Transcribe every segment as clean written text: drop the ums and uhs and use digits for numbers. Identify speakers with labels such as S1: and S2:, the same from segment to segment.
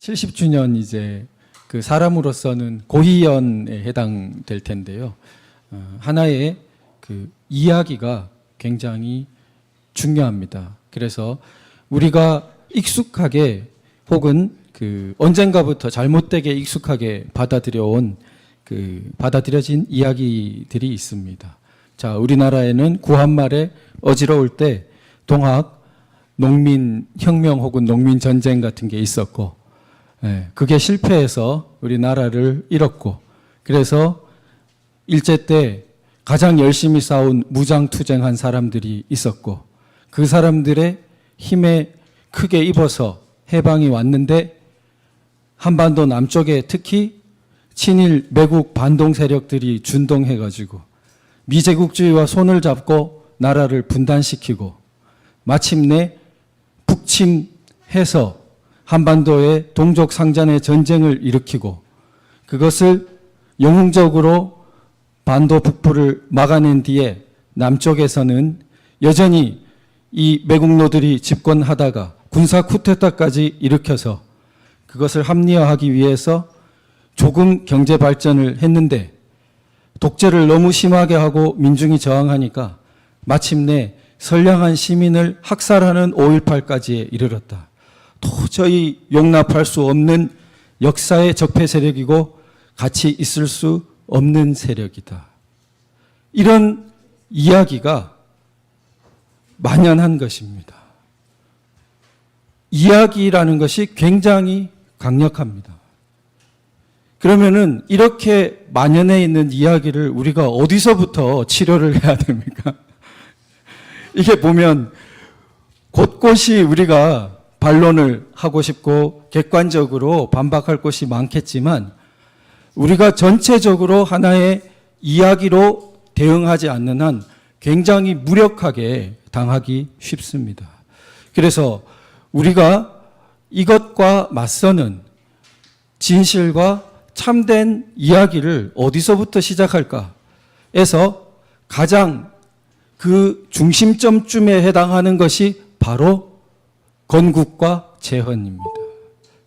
S1: 70주년 이제 그 사람으로서는 고희연에 해당될 텐데요. 하나의 그 이야기가 굉장히 중요합니다. 그래서 우리가 익숙하게 혹은 그 언젠가부터 잘못되게 익숙하게 받아들여진 이야기들이 있습니다. 자, 우리나라에는 구한말에 어지러울 때 동학 농민 혁명 혹은 농민 전쟁 같은 게 있었고, 그게 실패해서 우리나라를 잃었고, 그래서 일제 때 가장 열심히 싸운 무장투쟁한 사람들이 있었고, 그 사람들의 힘에 크게 입어서 해방이 왔는데 한반도 남쪽에 특히 친일 매국 반동 세력들이 준동해가지고 미제국주의와 손을 잡고 나라를 분단시키고 마침내 북침해서 한반도에 동족 상잔의 전쟁을 일으키고 그것을 영웅적으로 반도 북부를 막아낸 뒤에 남쪽에서는 여전히 이 매국노들이 집권하다가 군사 쿠데타까지 일으켜서 그것을 합리화하기 위해서 조금 경제 발전을 했는데 독재를 너무 심하게 하고 민중이 저항하니까 마침내 선량한 시민을 학살하는 5.18까지에 이르렀다. 도저히 용납할 수 없는 역사의 적폐 세력이고 같이 있을 수 없는 세력이다. 이런 이야기가 만연한 것입니다. 이야기라는 것이 굉장히 강력합니다. 그러면은 이렇게 만연해 있는 이야기를 우리가 어디서부터 치료를 해야 됩니까? 이게 보면 곳곳이 우리가 반론을 하고 싶고 객관적으로 반박할 것이 많겠지만 우리가 전체적으로 하나의 이야기로 대응하지 않는 한 굉장히 무력하게 당하기 쉽습니다. 그래서 우리가 이것과 맞서는 진실과 참된 이야기를 어디서부터 시작할까 해서 가장 그 중심점쯤에 해당하는 것이 바로 건국과 재헌입니다.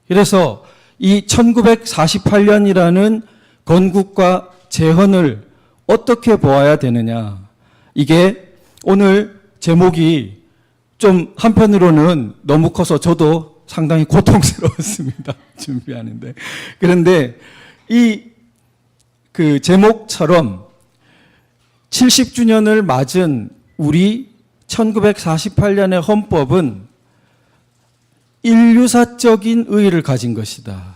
S1: 그래서 이 1948년이라는 건국과 재헌을 어떻게 보아야 되느냐. 이게 오늘 제목이 좀 한편으로는 너무 커서 저도 상당히 고통스러웠습니다. 준비하는데. 그런데 그 제목처럼 70주년을 맞은 우리 1948년의 헌법은 인류사적인 의의를 가진 것이다.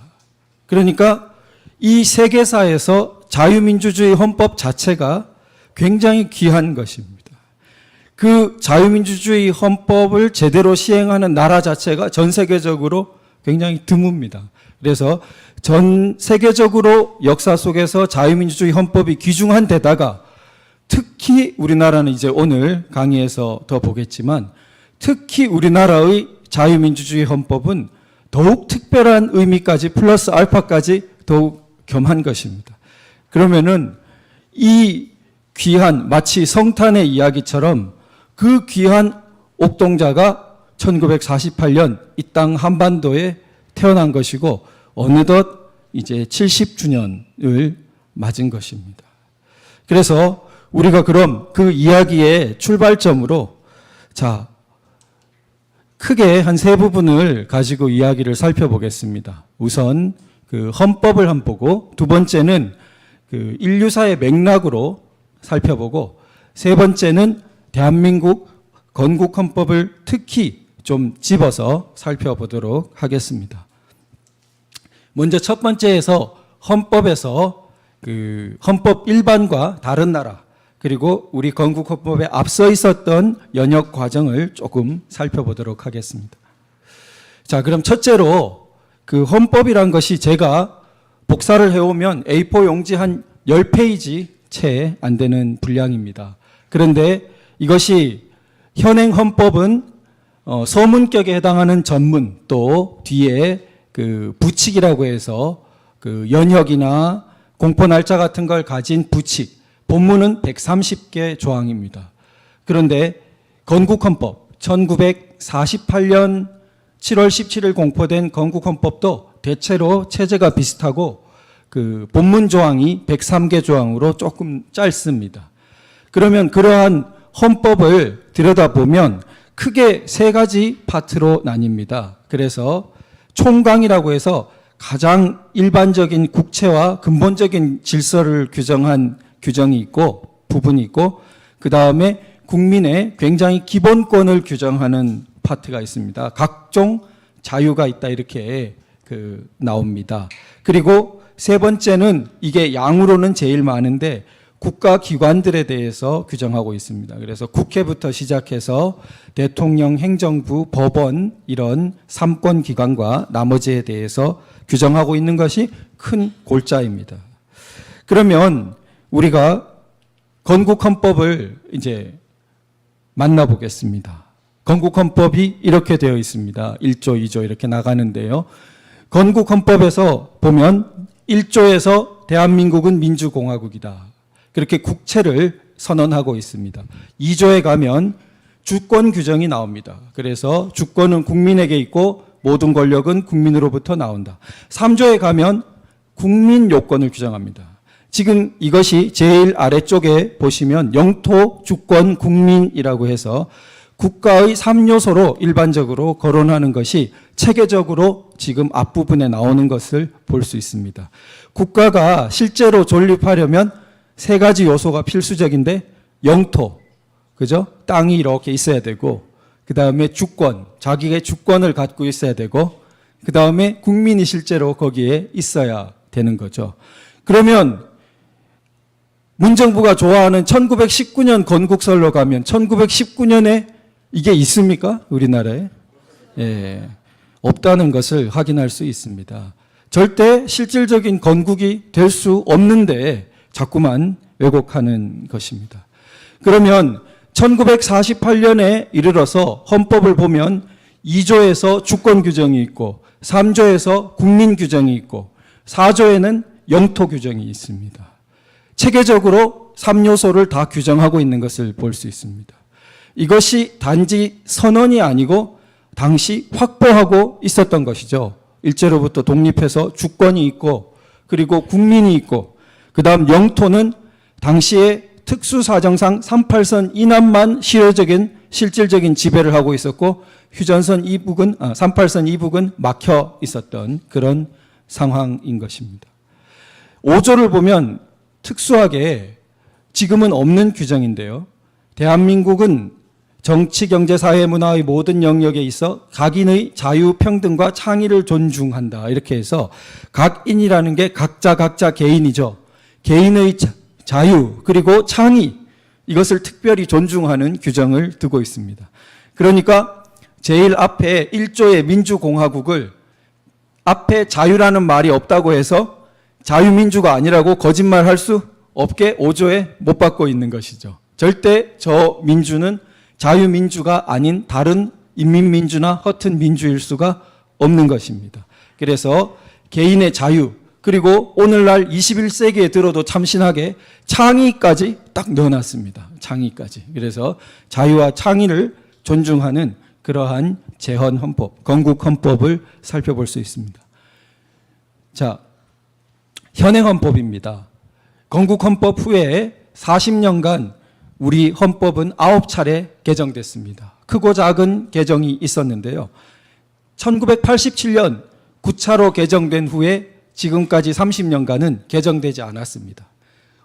S1: 그러니까 이 세계사에서 자유민주주의 헌법 자체가 굉장히 귀한 것입니다. 그 자유민주주의 헌법을 제대로 시행하는 나라 자체가 전 세계적으로 굉장히 드뭅니다. 그래서 전 세계적으로 역사 속에서 자유민주주의 헌법이 귀중한 데다가 특히 우리나라는 이제 오늘 강의에서 더 보겠지만 특히 우리나라의 자유민주주의 헌법은 더욱 특별한 의미까지 플러스 알파까지 더욱 겸한 것입니다. 그러면은 이 귀한 마치 성탄의 이야기처럼 그 귀한 옥동자가 1948년 이 땅 한반도에 태어난 것이고 어느덧 이제 70주년을 맞은 것입니다. 그래서 우리가 그럼 그 이야기의 출발점으로 자 크게 한 세 부분을 가지고 이야기를 살펴보겠습니다. 우선 그 헌법을 한번 보고 두 번째는 그 인류사의 맥락으로 살펴보고 세 번째는 대한민국 건국헌법을 특히 좀 집어서 살펴보도록 하겠습니다. 먼저 첫 번째에서 헌법에서 그 헌법 일반과 다른 나라 그리고 우리 건국헌법에 앞서 있었던 연역 과정을 조금 살펴보도록 하겠습니다. 자, 그럼 첫째로 그 헌법이란 것이 제가 복사를 해오면 A4 용지 한 10페이지 채 안 되는 분량입니다. 그런데 이것이 현행 헌법은 서문격에 해당하는 전문 또 뒤에 그 부칙이라고 해서 그 연혁이나 공포 날짜 같은 걸 가진 부칙 본문은 130개 조항입니다. 그런데 건국헌법 1948년 7월 17일 공포된 건국헌법도 대체로 체제가 비슷하고 그 본문 조항이 103개 조항으로 조금 짧습니다. 그러면 그러한 헌법을 들여다보면 크게 세 가지 파트로 나뉩니다. 그래서 총강이라고 해서 가장 일반적인 국채와 근본적인 질서를 규정한 규정이 있고 부분이 있고, 그 다음에 국민의 굉장히 기본권을 규정하는 파트가 있습니다. 각종 자유가 있다 이렇게 나옵니다. 그리고 세 번째는 이게 양으로는 제일 많은데 국가기관들에 대해서 규정하고 있습니다. 그래서 국회부터 시작해서 대통령, 행정부, 법원 이런 삼권기관과 나머지에 대해서 규정하고 있는 것이 큰 골자입니다. 그러면 우리가 건국헌법을 이제 만나보겠습니다. 건국헌법이 이렇게 되어 있습니다. 1조, 2조 이렇게 나가는데요. 건국헌법에서 보면 1조에서 대한민국은 민주공화국이다, 그렇게 국채를 선언하고 있습니다. 2조에 가면 주권 규정이 나옵니다. 그래서 주권은 국민에게 있고 모든 권력은 국민으로부터 나온다. 3조에 가면 국민 요건을 규정합니다. 지금 이것이 제일 아래쪽에 보시면 영토, 주권, 국민이라고 해서 국가의 3요소로 일반적으로 거론하는 것이 체계적으로 지금 앞부분에 나오는 것을 볼 수 있습니다. 국가가 실제로 존립하려면 세 가지 요소가 필수적인데, 영토, 그죠? 땅이 이렇게 있어야 되고, 그 다음에 주권, 자기의 주권을 갖고 있어야 되고, 그 다음에 국민이 실제로 거기에 있어야 되는 거죠. 그러면 문정부가 좋아하는 1919년 건국설로 가면 1919년에 이게 있습니까? 우리나라에? 예, 없다는 것을 확인할 수 있습니다. 절대 실질적인 건국이 될 수 없는데 자꾸만 왜곡하는 것입니다. 그러면 1948년에 이르러서 헌법을 보면 2조에서 주권 규정이 있고 3조에서 국민 규정이 있고 4조에는 영토 규정이 있습니다. 체계적으로 3요소를 다 규정하고 있는 것을 볼 수 있습니다. 이것이 단지 선언이 아니고 당시 확보하고 있었던 것이죠. 일제로부터 독립해서 주권이 있고 그리고 국민이 있고, 그 다음 영토는 당시에 특수사정상 38선 이남만 실질적인 지배를 하고 있었고, 휴전선 이북은 38선 이북은 막혀 있었던 그런 상황인 것입니다. 5조를 보면 특수하게 지금은 없는 규정인데요. 대한민국은 정치, 경제, 사회, 문화의 모든 영역에 있어 각인의 자유, 평등과 창의를 존중한다. 이렇게 해서 각인이라는 게 각자 개인이죠. 개인의 자유 그리고 창의, 이것을 특별히 존중하는 규정을 두고 있습니다. 그러니까 제일 앞에 1조의 민주공화국을 앞에 자유라는 말이 없다고 해서 자유민주가 아니라고 거짓말할 수 없게 5조에 못 받고 있는 것이죠. 절대 저 민주는 자유민주가 아닌 다른 인민민주나 허튼 민주일 수가 없는 것입니다. 그래서 개인의 자유, 그리고 오늘날 21세기에 들어도 참신하게 창의까지 딱 넣어놨습니다. 창의까지. 그래서 자유와 창의를 존중하는 그러한 제헌헌법, 건국헌법을 살펴볼 수 있습니다. 자, 현행헌법입니다. 건국헌법 후에 40년간 우리 헌법은 9차례 개정됐습니다. 크고 작은 개정이 있었는데요. 1987년 9차로 개정된 후에 지금까지 30년간은 개정되지 않았습니다.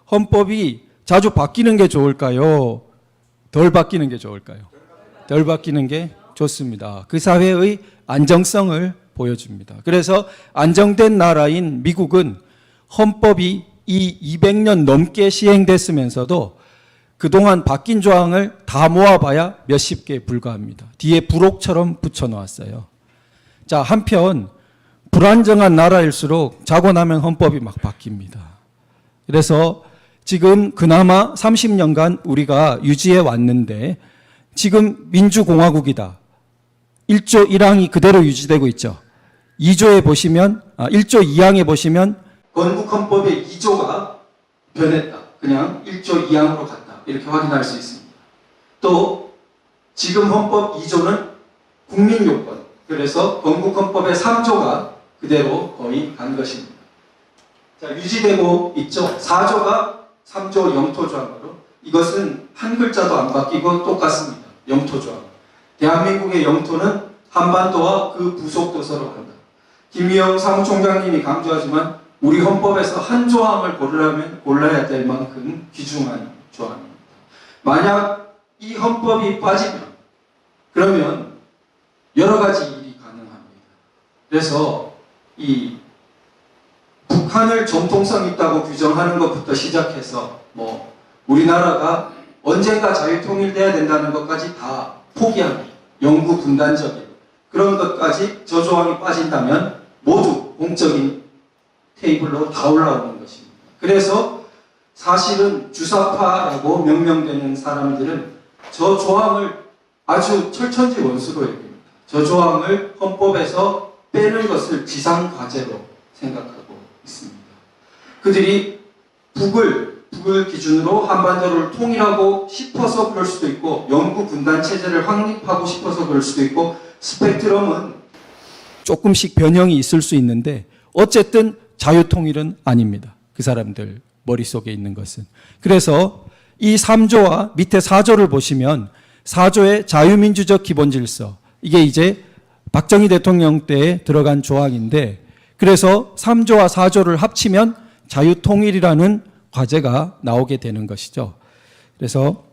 S1: 헌법이 자주 바뀌는 게 좋을까요? 덜 바뀌는 게 좋을까요? 덜 바뀌는 게 좋습니다. 그 사회의 안정성을 보여줍니다. 그래서 안정된 나라인 미국은 헌법이 이 200년 넘게 시행됐으면서도 그동안 바뀐 조항을 다 모아봐야 몇십 개에 불과합니다. 뒤에 부록처럼 붙여놓았어요. 자, 한편 불안정한 나라일수록 자고 나면 헌법이 막 바뀝니다. 그래서 지금 그나마 30년간 우리가 유지해 왔는데 지금 민주공화국이다. 1조 1항이 그대로 유지되고 있죠. 2조에 보시면 1조 2항에 보시면 건국헌법의 2조가 변했다. 그냥 1조 2항으로 갔다. 이렇게 확인할 수 있습니다. 또 지금 헌법 2조는 국민요건, 그래서 건국헌법의 3조가 그대로 거의 간 것입니다. 자, 유지되고 있죠. 4조가 3조 영토조항으로 이것은 한 글자도 안 바뀌고 똑같습니다. 영토조항. 대한민국의 영토는 한반도와 그 부속 도서로 간다. 김의영 사무총장님이 강조하지만 우리 헌법에서 한 조항을 고르려면 골라야 될 만큼 귀중한 조항입니다. 만약 이 헌법이 빠지면 그러면 여러 가지 일이 가능합니다. 그래서 이 북한을 정통성 있다고 규정하는 것부터 시작해서 뭐 우리나라가 언젠가 자유통일돼야 된다는 것까지 다 포기합니다. 영구 분단적인 그런 것까지 저 조항이 빠진다면 모두 공적인 테이블로 다 올라오는 것입니다. 그래서 사실은 주사파라고 명명되는 사람들은 저 조항을 아주 철천지 원수로 여깁니다. 저 조항을 헌법에서 빼는 것을 지상과제로 생각하고 있습니다. 그들이 북을 기준으로 한반도를 통일하고 싶어서 그럴 수도 있고 영구 분단 체제를 확립하고 싶어서 그럴 수도 있고 스펙트럼은 조금씩 변형이 있을 수 있는데 어쨌든 자유통일은 아닙니다. 그 사람들 머릿속에 있는 것은. 그래서 이 3조와 밑에 4조를 보시면 4조의 자유민주적 기본질서 이게 이제 박정희 대통령 때에 들어간 조항인데 그래서 3조와 4조를 합치면 자유통일이라는 과제가 나오게 되는 것이죠. 그래서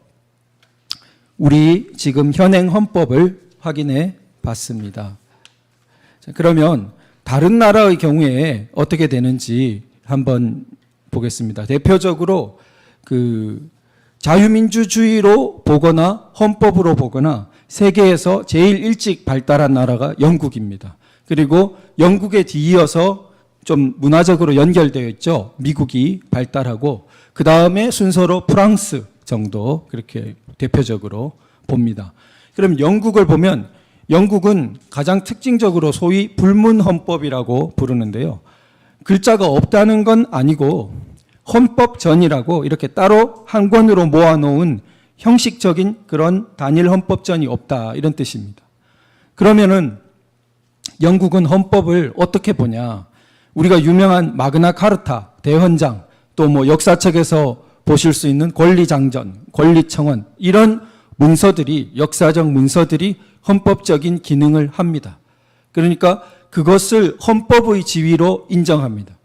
S1: 우리 지금 현행 헌법을 확인해 봤습니다. 자, 그러면 다른 나라의 경우에 어떻게 되는지 한번 보겠습니다. 대표적으로 그 자유민주주의로 보거나 헌법으로 보거나 세계에서 제일 일찍 발달한 나라가 영국입니다. 그리고 영국에 뒤이어서 좀 문화적으로 연결되어 있죠. 미국이 발달하고 그 다음에 순서로 프랑스 정도 그렇게 대표적으로 봅니다. 그럼 영국을 보면 영국은 가장 특징적으로 소위 불문헌법이라고 부르는데요. 글자가 없다는 건 아니고 헌법전이라고 이렇게 따로 한 권으로 모아놓은 형식적인 그런 단일 헌법전이 없다 이런 뜻입니다. 그러면은 영국은 헌법을 어떻게 보냐? 우리가 유명한 마그나 카르타, 대헌장, 또 뭐 역사책에서 보실 수 있는 권리장전, 권리청원 이런 문서들이 역사적 문서들이 헌법적인 기능을 합니다. 그러니까 그것을 헌법의 지위로 인정합니다.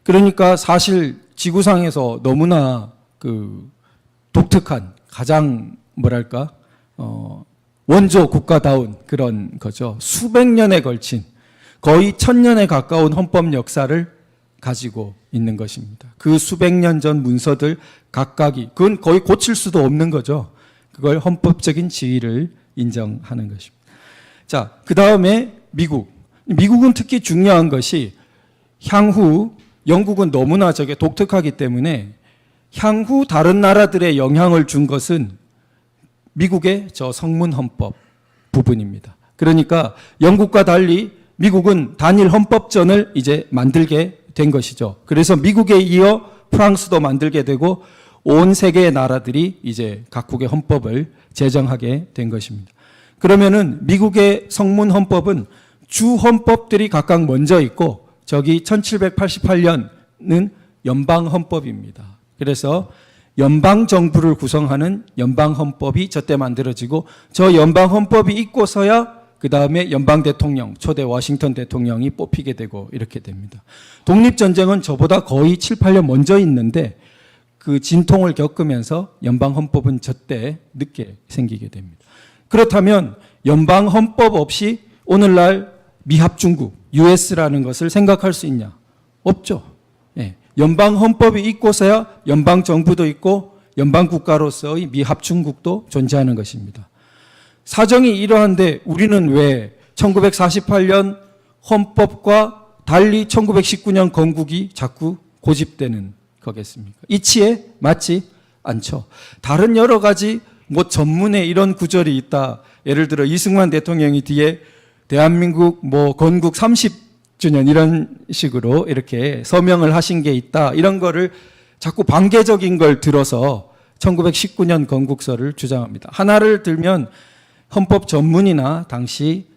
S1: 그러니까 사실 지구상에서 너무나 그 독특한 가장 뭐랄까 원조 국가다운 그런 거죠. 수백 년에 걸친 거의 1000년에 가까운 헌법 역사를 가지고 있는 것입니다. 그 수백 년 전 문서들 각각이 그건 거의 고칠 수도 없는 거죠. 그걸 헌법적인 지위를 인정하는 것입니다. 자, 그 다음에 미국은 특히 중요한 것이 향후 영국은 너무나 저게 독특하기 때문에 향후 다른 나라들의 영향을 준 것은 미국의 저 성문 헌법 부분입니다. 그러니까 영국과 달리 미국은 단일 헌법전을 이제 만들게 된 것이죠. 그래서 미국에 이어 프랑스도 만들게 되고 온 세계의 나라들이 이제 각국의 헌법을 제정하게 된 것입니다. 그러면은 미국의 성문 헌법은 주 헌법들이 각각 먼저 있고 저기 1788년은 연방 헌법입니다. 그래서 연방 정부를 구성하는 연방 헌법이 저때 만들어지고 저 연방 헌법이 있고서야 그 다음에 연방 대통령, 초대 워싱턴 대통령이 뽑히게 되고 이렇게 됩니다. 독립전쟁은 저보다 거의 7, 8년 먼저 있는데 그 진통을 겪으면서 연방 헌법은 저때 늦게 생기게 됩니다. 그렇다면 연방 헌법 없이 오늘날 미합중국, US라는 것을 생각할 수 있냐? 없죠. 예. 연방 헌법이 있고서야 연방 정부도 있고 연방 국가로서의 미합중국도 존재하는 것입니다. 사정이 이러한데 우리는 왜 1948년 헌법과 달리 1919년 건국이 자꾸 고집되는 거겠습니까? 이치에 맞지 않죠. 다른 여러 가지 뭐 전문에 이런 구절이 있다. 예를 들어 이승만 대통령이 뒤에 대한민국 뭐 건국 30주년 이런 식으로 이렇게 서명을 하신 게 있다. 이런 거를 자꾸 반개적인 걸 들어서 1919년 건국서를 주장합니다. 하나를 들면 헌법 전문이나 당시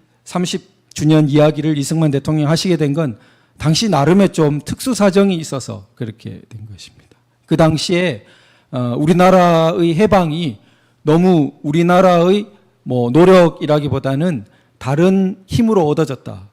S1: 주년 이야기를 이승만 대통령이 하시게 된 건 당시 나름의 좀 특수 사정이 있어서 그렇게 된 것입니다. 그 당시에 우리나라의 해방이 너무 우리나라의 뭐 노력이라기보다는 다른 힘으로 얻어졌다.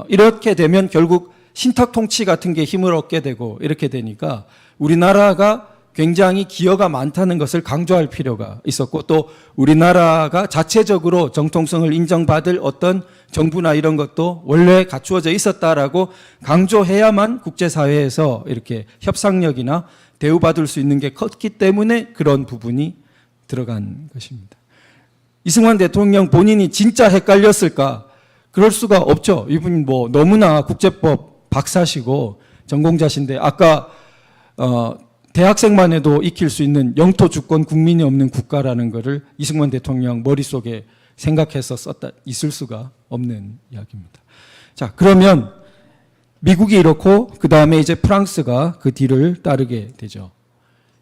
S1: 이렇게 되면 결국 신탁 통치 같은 게 힘을 얻게 되고 이렇게 되니까 우리나라가 굉장히 기여가 많다는 것을 강조할 필요가 있었고, 또 우리나라가 자체적으로 정통성을 인정받을 어떤 정부나 이런 것도 원래 갖추어져 있었다라고 강조해야만 국제사회에서 이렇게 협상력이나 대우받을 수 있는 게 컸기 때문에 그런 부분이 들어간 것입니다. 이승만 대통령 본인이 진짜 헷갈렸을까? 그럴 수가 없죠. 이분 뭐 너무나 국제법 박사시고 전공자신데, 아까 대학생만 해도 익힐 수 있는 영토 주권 국민이 없는 국가라는 것을 이승만 대통령 머릿속에 생각해서 썼다 있을 수가 없는 이야기입니다. 자, 그러면 미국이 이렇고 그 다음에 이제 프랑스가 그 뒤를 따르게 되죠.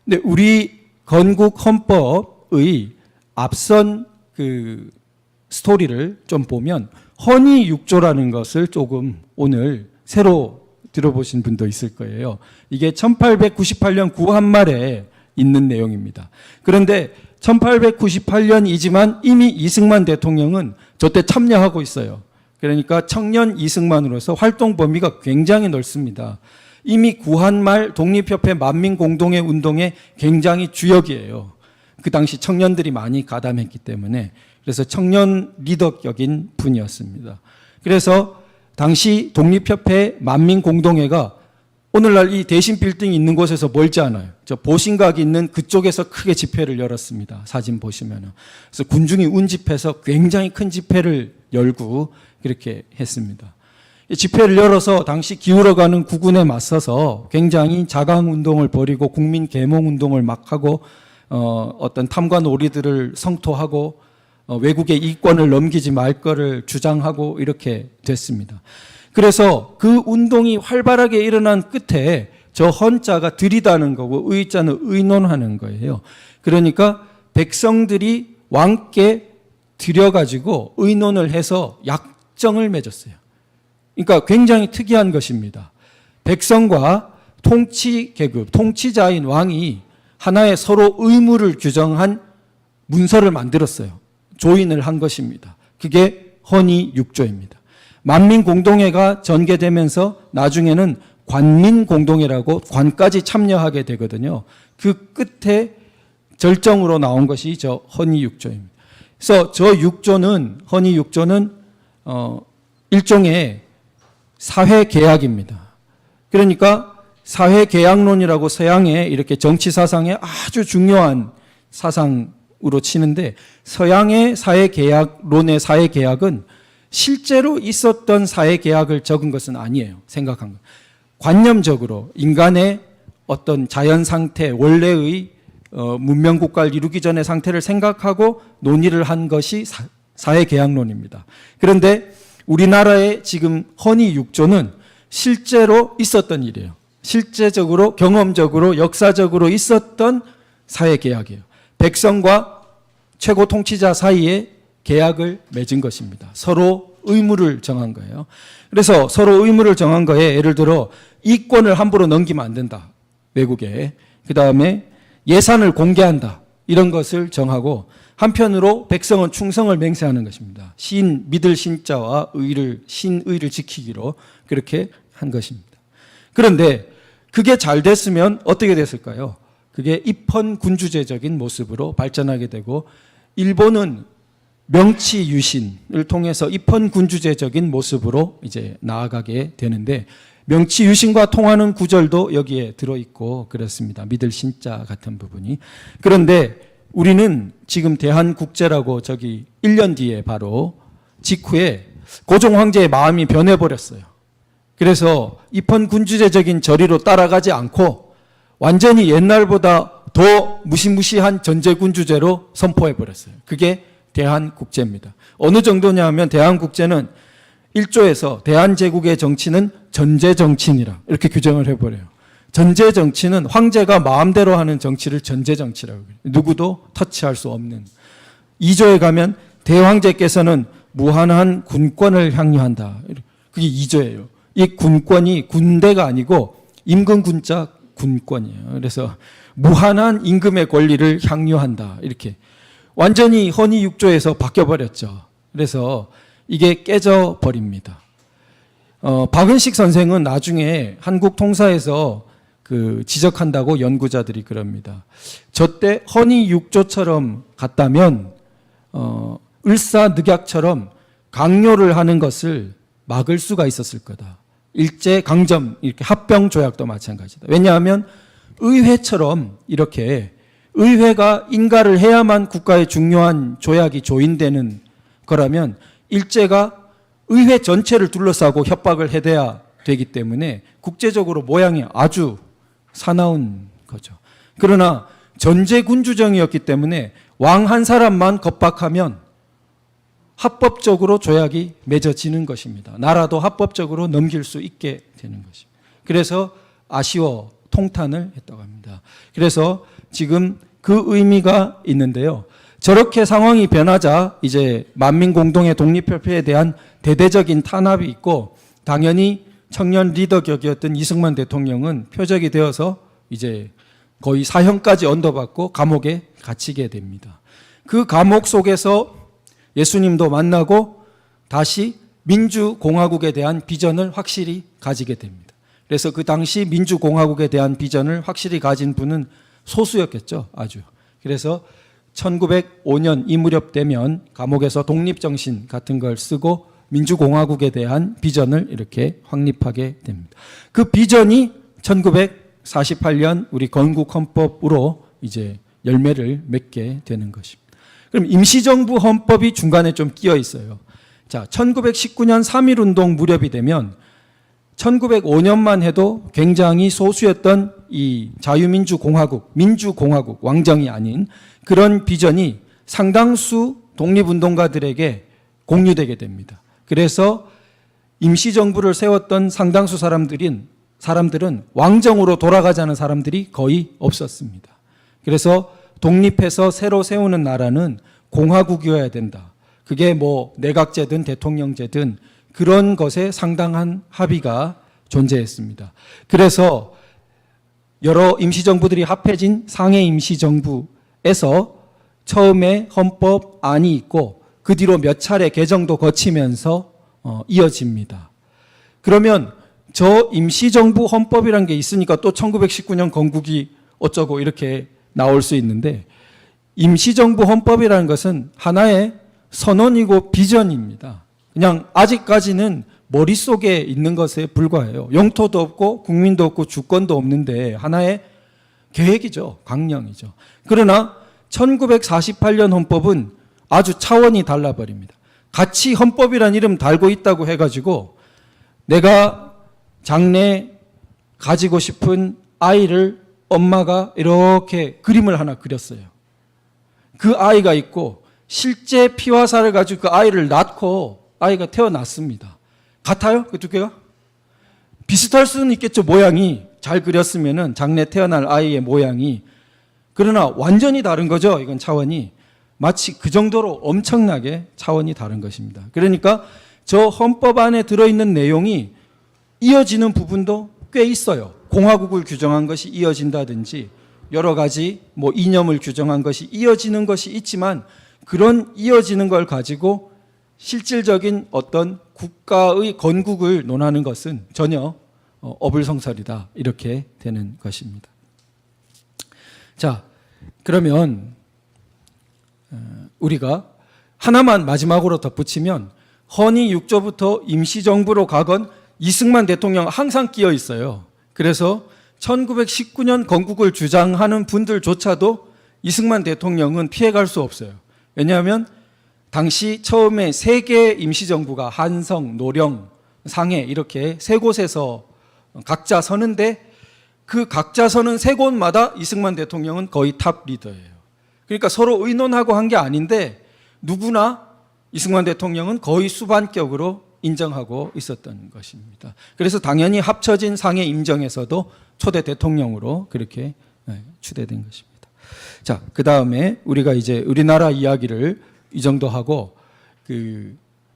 S1: 근데 우리 건국 헌법의 앞선 그 스토리를 좀 보면 헌의 6조라는 것을 조금 오늘 새로 들어보신 분도 있을 거예요. 이게 1898년 구한말에 있는 내용입니다. 그런데 1898년이지만 이미 이승만 대통령은 저때 참여하고 있어요. 그러니까 청년 이승만으로서 활동 범위가 굉장히 넓습니다. 이미 구한말 독립협회 만민공동회 운동의 굉장히 주역이에요. 그 당시 청년들이 많이 가담했기 때문에, 그래서 청년 리더격인 분이었습니다. 그래서 당시 독립협회 만민공동회가 오늘날 이 대신빌딩이 있는 곳에서 멀지 않아요. 저 보신각이 있는 그쪽에서 크게 집회를 열었습니다. 사진 보시면은. 그래서 군중이 운집해서 굉장히 큰 집회를 열고 그렇게 했습니다. 이 집회를 열어서 당시 기울어가는 국군에 맞서서 굉장히 자강운동을 벌이고 국민 계몽운동을 막 하고 어떤 탐관 오리들을 성토하고 외국의 이권을 넘기지 말 거를 주장하고 이렇게 됐습니다. 그래서 그 운동이 활발하게 일어난 끝에 저 헌자가 들이다는 거고 의자는 의논하는 거예요. 그러니까 백성들이 왕께 들여가지고 의논을 해서 약정을 맺었어요. 그러니까 굉장히 특이한 것입니다. 백성과 통치 계급, 통치자인 왕이 하나의 서로 의무를 규정한 문서를 만들었어요. 조인을 한 것입니다. 그게 헌의 6조입니다. 만민공동회가 전개되면서 나중에는 관민공동회라고 관까지 참여하게 되거든요. 그 끝에 절정으로 나온 것이 저 헌의 6조입니다. 그래서 저 6조는, 헌의 6조는 일종의 사회계약입니다. 그러니까 사회계약론이라고 서양의 이렇게 정치사상에 아주 중요한 사상으로 치는데, 서양의 사회계약론의 사회계약은 실제로 있었던 사회계약을 적은 것은 아니에요. 생각한 것. 관념적으로 인간의 어떤 자연 상태, 원래의 문명국가를 이루기 전의 상태를 생각하고 논의를 한 것이 사회계약론입니다. 그런데 우리나라의 지금 헌의 6조는 실제로 있었던 일이에요. 실제적으로, 경험적으로, 역사적으로 있었던 사회계약이에요. 백성과 최고 통치자 사이에 계약을 맺은 것입니다. 서로 의무를 정한 거예요. 그래서 서로 의무를 정한 거에 예를 들어 이권을 함부로 넘기면 안 된다. 외국에. 그 다음에 예산을 공개한다. 이런 것을 정하고, 한편으로 백성은 충성을 맹세하는 것입니다. 믿을 신자와 신의를 지키기로 그렇게 한 것입니다. 그런데 그게 잘 됐으면 어떻게 됐을까요? 그게 입헌군주제적인 모습으로 발전하게 되고, 일본은 명치유신을 통해서 입헌군주제적인 모습으로 이제 나아가게 되는데, 명치유신과 통하는 구절도 여기에 들어있고 그렇습니다. 믿을 신자 같은 부분이. 그런데 우리는 지금 대한국제라고 저기 1년 뒤에 바로 직후에 고종 황제의 마음이 변해버렸어요. 그래서 입헌군주제적인 저리로 따라가지 않고 완전히 옛날보다 더 무시무시한 전제군주제로 선포해버렸어요. 그게 대한국제입니다. 어느 정도냐 하면 대한국제는 1조에서 대한제국의 정치는 전제정치니라 이렇게 규정을 해버려요. 전제정치는 황제가 마음대로 하는 정치를 전제정치라고 해요. 누구도 터치할 수 없는. 2조에 가면 대황제께서는 무한한 군권을 향유한다. 그게 2조예요. 이 군권이 군대가 아니고 임금 군자 군권이에요. 그래서 무한한 임금의 권리를 향유한다. 이렇게 완전히 헌의 6조에서 바뀌어버렸죠. 그래서 이게 깨져버립니다. 박은식 선생은 나중에 한국 통사에서 지적한다고 연구자들이 그럽니다. 저때 헌의 6조처럼 갔다면 을사늑약처럼 강요를 하는 것을 막을 수가 있었을 거다. 일제 강점 이렇게 합병 조약도 마찬가지다. 왜냐하면 의회처럼 이렇게 의회가 인가를 해야만 국가의 중요한 조약이 조인되는 거라면 일제가 의회 전체를 둘러싸고 협박을 해대야 되기 때문에 국제적으로 모양이 아주 사나운 거죠. 그러나 전제군주정이었기 때문에 왕 한 사람만 겁박하면 합법적으로 조약이 맺어지는 것입니다. 나라도 합법적으로 넘길 수 있게 되는 것입니다. 그래서 아쉬워 통탄을 했다고 합니다. 그래서 지금 그 의미가 있는데요. 저렇게 상황이 변하자 이제 만민 공동의 독립협회에 대한 대대적인 탄압이 있고 당연히 청년 리더 격이었던 이승만 대통령은 표적이 되어서 이제 거의 사형까지 언도받고 감옥에 갇히게 됩니다. 그 감옥 속에서 예수님도 만나고 다시 민주공화국에 대한 비전을 확실히 가지게 됩니다. 그래서 그 당시 민주공화국에 대한 비전을 확실히 가진 분은 소수였겠죠, 아주. 그래서 1905년 이 무렵 되면 감옥에서 독립정신 같은 걸 쓰고 민주공화국에 대한 비전을 이렇게 확립하게 됩니다. 그 비전이 1948년 우리 건국헌법으로 이제 열매를 맺게 되는 것입니다. 그럼 임시정부 헌법이 중간에 좀 끼어 있어요. 자, 1919년 3.1운동 무렵이 되면 1905년만 해도 굉장히 소수였던 이 자유민주공화국, 민주공화국, 왕정이 아닌 그런 비전이 상당수 독립운동가들에게 공유되게 됩니다. 그래서 임시정부를 세웠던 상당수 사람들은 왕정으로 돌아가자는 사람들이 거의 없었습니다. 그래서 독립해서 새로 세우는 나라는 공화국이어야 된다. 그게 뭐 내각제든 대통령제든 그런 것에 상당한 합의가 존재했습니다. 그래서 여러 임시정부들이 합해진 상해 임시정부에서 처음에 헌법안이 있고 그 뒤로 몇 차례 개정도 거치면서 이어집니다. 그러면 저 임시정부 헌법이란 게 있으니까 또 1919년 건국이 어쩌고 이렇게 나올 수 있는데 임시정부 헌법이라는 것은 하나의 선언이고 비전입니다. 그냥 아직까지는 머릿속에 있는 것에 불과해요. 영토도 없고 국민도 없고 주권도 없는데 하나의 계획이죠. 강령이죠. 그러나 1948년 헌법은 아주 차원이 달라버립니다. 같이 헌법이란 이름 달고 있다고 해가지고 내가 장래 가지고 싶은 아이를 엄마가 이렇게 그림을 하나 그렸어요. 그 아이가 있고 실제 피와 살을 가지고 그 아이를 낳고 아이가 태어났습니다. 같아요? 그 두 개가? 비슷할 수는 있겠죠. 모양이 잘 그렸으면은 장래 태어날 아이의 모양이. 그러나 완전히 다른 거죠. 이건 차원이. 마치 그 정도로 엄청나게 차원이 다른 것입니다. 그러니까 저 헌법 안에 들어있는 내용이 이어지는 부분도 꽤 있어요. 공화국을 규정한 것이 이어진다든지 여러 가지 뭐 이념을 규정한 것이 이어지는 것이 있지만 그런 이어지는 걸 가지고 실질적인 어떤 국가의 건국을 논하는 것은 전혀 어불성설이다. 이렇게 되는 것입니다. 자, 그러면 우리가 하나만 마지막으로 덧붙이면 헌의 6조부터 임시정부로 가건 이승만 대통령 항상 끼어 있어요. 그래서 1919년 건국을 주장하는 분들조차도 이승만 대통령은 피해갈 수 없어요. 왜냐하면 당시 처음에 3개의 임시정부가 한성, 노령, 상해 이렇게 3곳에서 각자 서는데 그 각자 서는 3곳마다 이승만 대통령은 거의 탑 리더예요. 그러니까 서로 의논하고 한 게 아닌데 누구나 이승만 대통령은 거의 수반격으로 인정하고 있었던 것입니다. 그래서 당연히 합쳐진 상해 임정에서도 초대 대통령으로 그렇게 추대된 것입니다. 자, 그 다음에 우리가 이제 우리나라 이야기를 이 정도 하고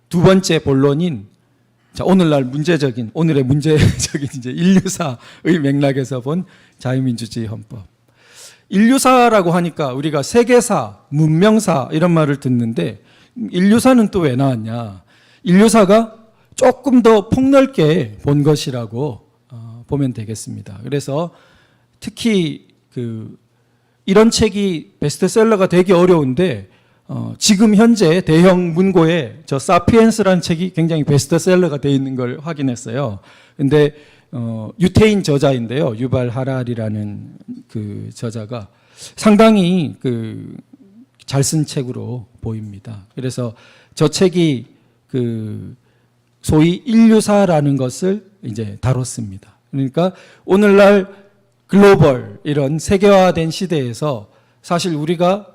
S1: 두 번째 본론인 자, 오늘의 문제적인 이제 인류사의 맥락에서 본 자유민주주의 헌법. 인류사라고 하니까 우리가 세계사, 문명사 이런 말을 듣는데 인류사는 또 왜 나왔냐? 인류사가 조금 더 폭넓게 본 것이라고 보면 되겠습니다. 그래서 특히 이런 책이 베스트셀러가 되기 어려운데 지금 현재 대형 문고에 저 사피엔스라는 책이 굉장히 베스트셀러가 되어 있는 걸 확인했어요. 근데 유태인 저자인데요. 유발 하랄이라는 그 저자가 상당히 잘 쓴 책으로 보입니다. 그래서 저 책이 소위 인류사라는 것을 이제 다뤘습니다. 그러니까 오늘날 글로벌 이런 세계화된 시대에서 사실 우리가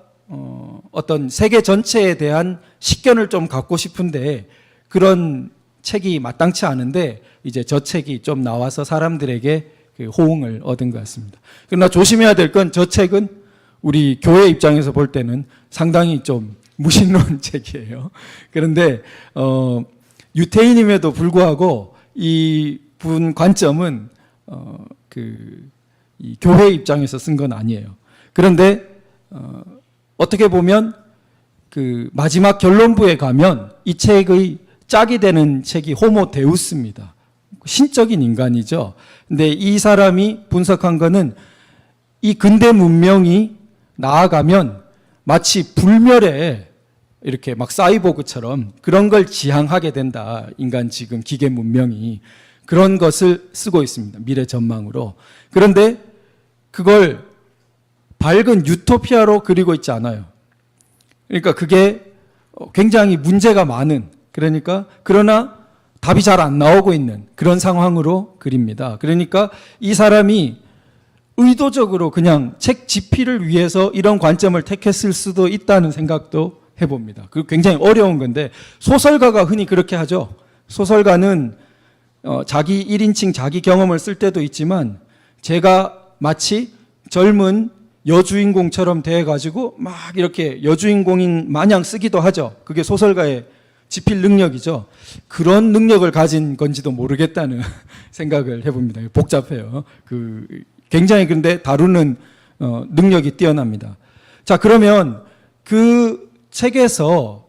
S1: 어떤 세계 전체에 대한 식견을 좀 갖고 싶은데 그런 책이 마땅치 않은데 이제 저 책이 좀 나와서 사람들에게 호응을 얻은 것 같습니다. 그러나 조심해야 될 건 저 책은 우리 교회 입장에서 볼 때는 상당히 좀 무신론 책이에요. 그런데 유태인임에도 불구하고 이 분 관점은 이 교회 입장에서 쓴 건 아니에요. 그런데 어떻게 보면 마지막 결론부에 가면 이 책의 짝이 되는 책이 호모 데우스입니다. 신적인 인간이죠. 근데 이 사람이 분석한 거는 이 근대 문명이 나아가면 마치 불멸에 이렇게 막 사이보그처럼 그런 걸 지향하게 된다. 인간 지금 기계 문명이 그런 것을 쓰고 있습니다. 미래 전망으로. 그런데 그걸 밝은 유토피아로 그리고 있지 않아요. 그러니까 그게 굉장히 문제가 많은 그러나 답이 잘 안 나오고 있는 그런 상황으로 그립니다. 그러니까 이 사람이 의도적으로 그냥 책 집필을 위해서 이런 관점을 택했을 수도 있다는 생각도 해봅니다. 그 굉장히 어려운 건데 소설가가 흔히 그렇게 하죠. 소설가는 자기 1인칭 자기 경험을 쓸 때도 있지만 제가 마치 젊은 여주인공처럼 돼가지고 막 이렇게 여주인공인 마냥 쓰기도 하죠. 그게 소설가의 집필 능력이죠. 그런 능력을 가진 건지도 모르겠다는 생각을 해봅니다. 복잡해요. 굉장히 근데 다루는 능력이 뛰어납니다. 자, 그러면 그 책에서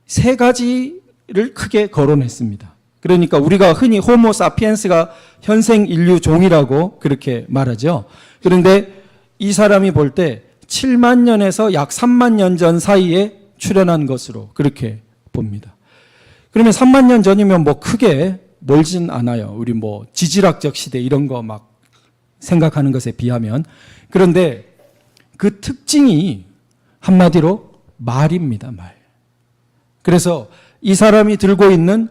S1: 세 가지를 크게 거론했습니다. 그러니까 우리가 흔히 호모 사피엔스가 현생 인류 종이라고 그렇게 말하죠. 그런데 이 사람이 볼 때 7만 년에서 약 3만 년 전 사이에 출현한 것으로 그렇게 봅니다. 그러면 3만 년 전이면 뭐 크게 멀진 않아요. 우리 뭐 지질학적 시대 이런 거 막 생각하는 것에 비하면. 그런데 그 특징이 한마디로 말입니다. 말. 그래서 이 사람이 들고 있는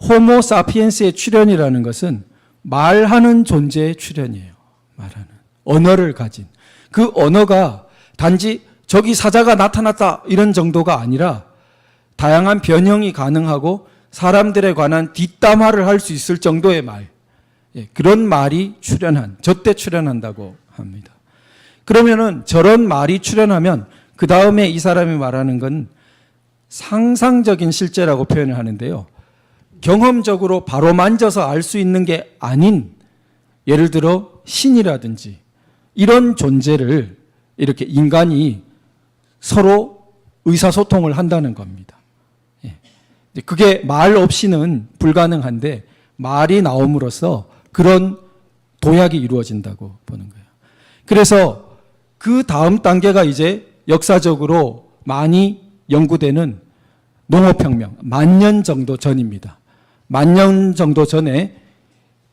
S1: 호모 사피엔스의 출현이라는 것은 말하는 존재의 출현이에요. 말하는. 언어를 가진. 그 언어가 단지 저기 사자가 나타났다 이런 정도가 아니라 다양한 변형이 가능하고 사람들에 관한 뒷담화를 할 수 있을 정도의 말. 그런 말이 출현한, 저때 출현한다고 합니다. 그러면은 저런 말이 출현하면 그 다음에 이 사람이 말하는 건 상상적인 실제라고 표현을 하는데요. 경험적으로 바로 만져서 알 수 있는 게 아닌 예를 들어 신이라든지 이런 존재를 이렇게 인간이 서로 의사소통을 한다는 겁니다. 그게 말 없이는 불가능한데 말이 나옴으로써 그런 도약이 이루어진다고 보는 거예요. 그래서 그 다음 단계가 이제 역사적으로 많이 연구되는 농업혁명, 10,000년 정도 전입니다. 10,000년 정도 전에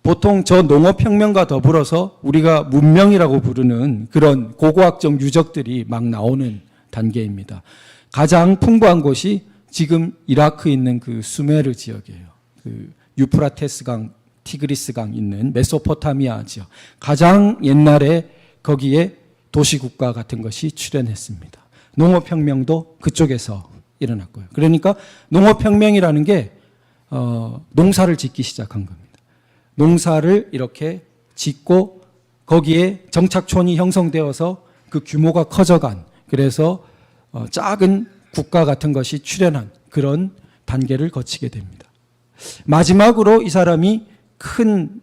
S1: 보통 저 농업혁명과 더불어서 우리가 문명이라고 부르는 그런 고고학적 유적들이 막 나오는 단계입니다. 가장 풍부한 곳이 지금 이라크에 있는 그 수메르 지역이에요. 그 유프라테스강, 티그리스강 있는 메소포타미아 지역. 가장 옛날에 거기에 도시국가 같은 것이 출현했습니다. 농업혁명도 그쪽에서 일어났고요. 그러니까 농업혁명이라는 게 농사를 짓기 시작한 겁니다. 농사를 이렇게 짓고 거기에 정착촌이 형성되어서 그 규모가 커져간 그래서 작은 국가 같은 것이 출현한 그런 단계를 거치게 됩니다. 마지막으로 이 사람이 큰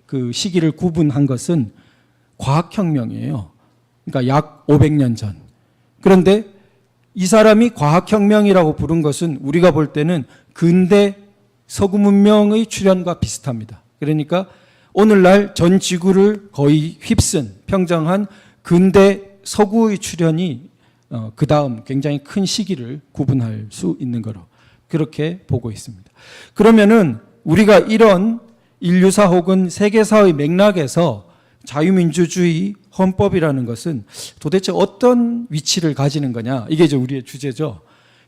S1: 그 시기를 구분한 것은 과학혁명이에요. 그러니까 약 500년 전. 그런데 이 사람이 과학혁명이라고 부른 것은 우리가 볼 때는 근대 서구 문명의 출현과 비슷합니다. 그러니까 오늘날 전 지구를 거의 휩쓴 평정한 근대 서구의 출현이 그 다음 굉장히 큰 시기를 구분할 수 있는 거로 그렇게 보고 있습니다. 그러면은 우리가 이런 인류사 혹은 세계사의 맥락에서 자유민주주의 헌법이라는 것은 도대체 어떤 위치를 가지는 거냐, 이게 이제 우리의 주제죠.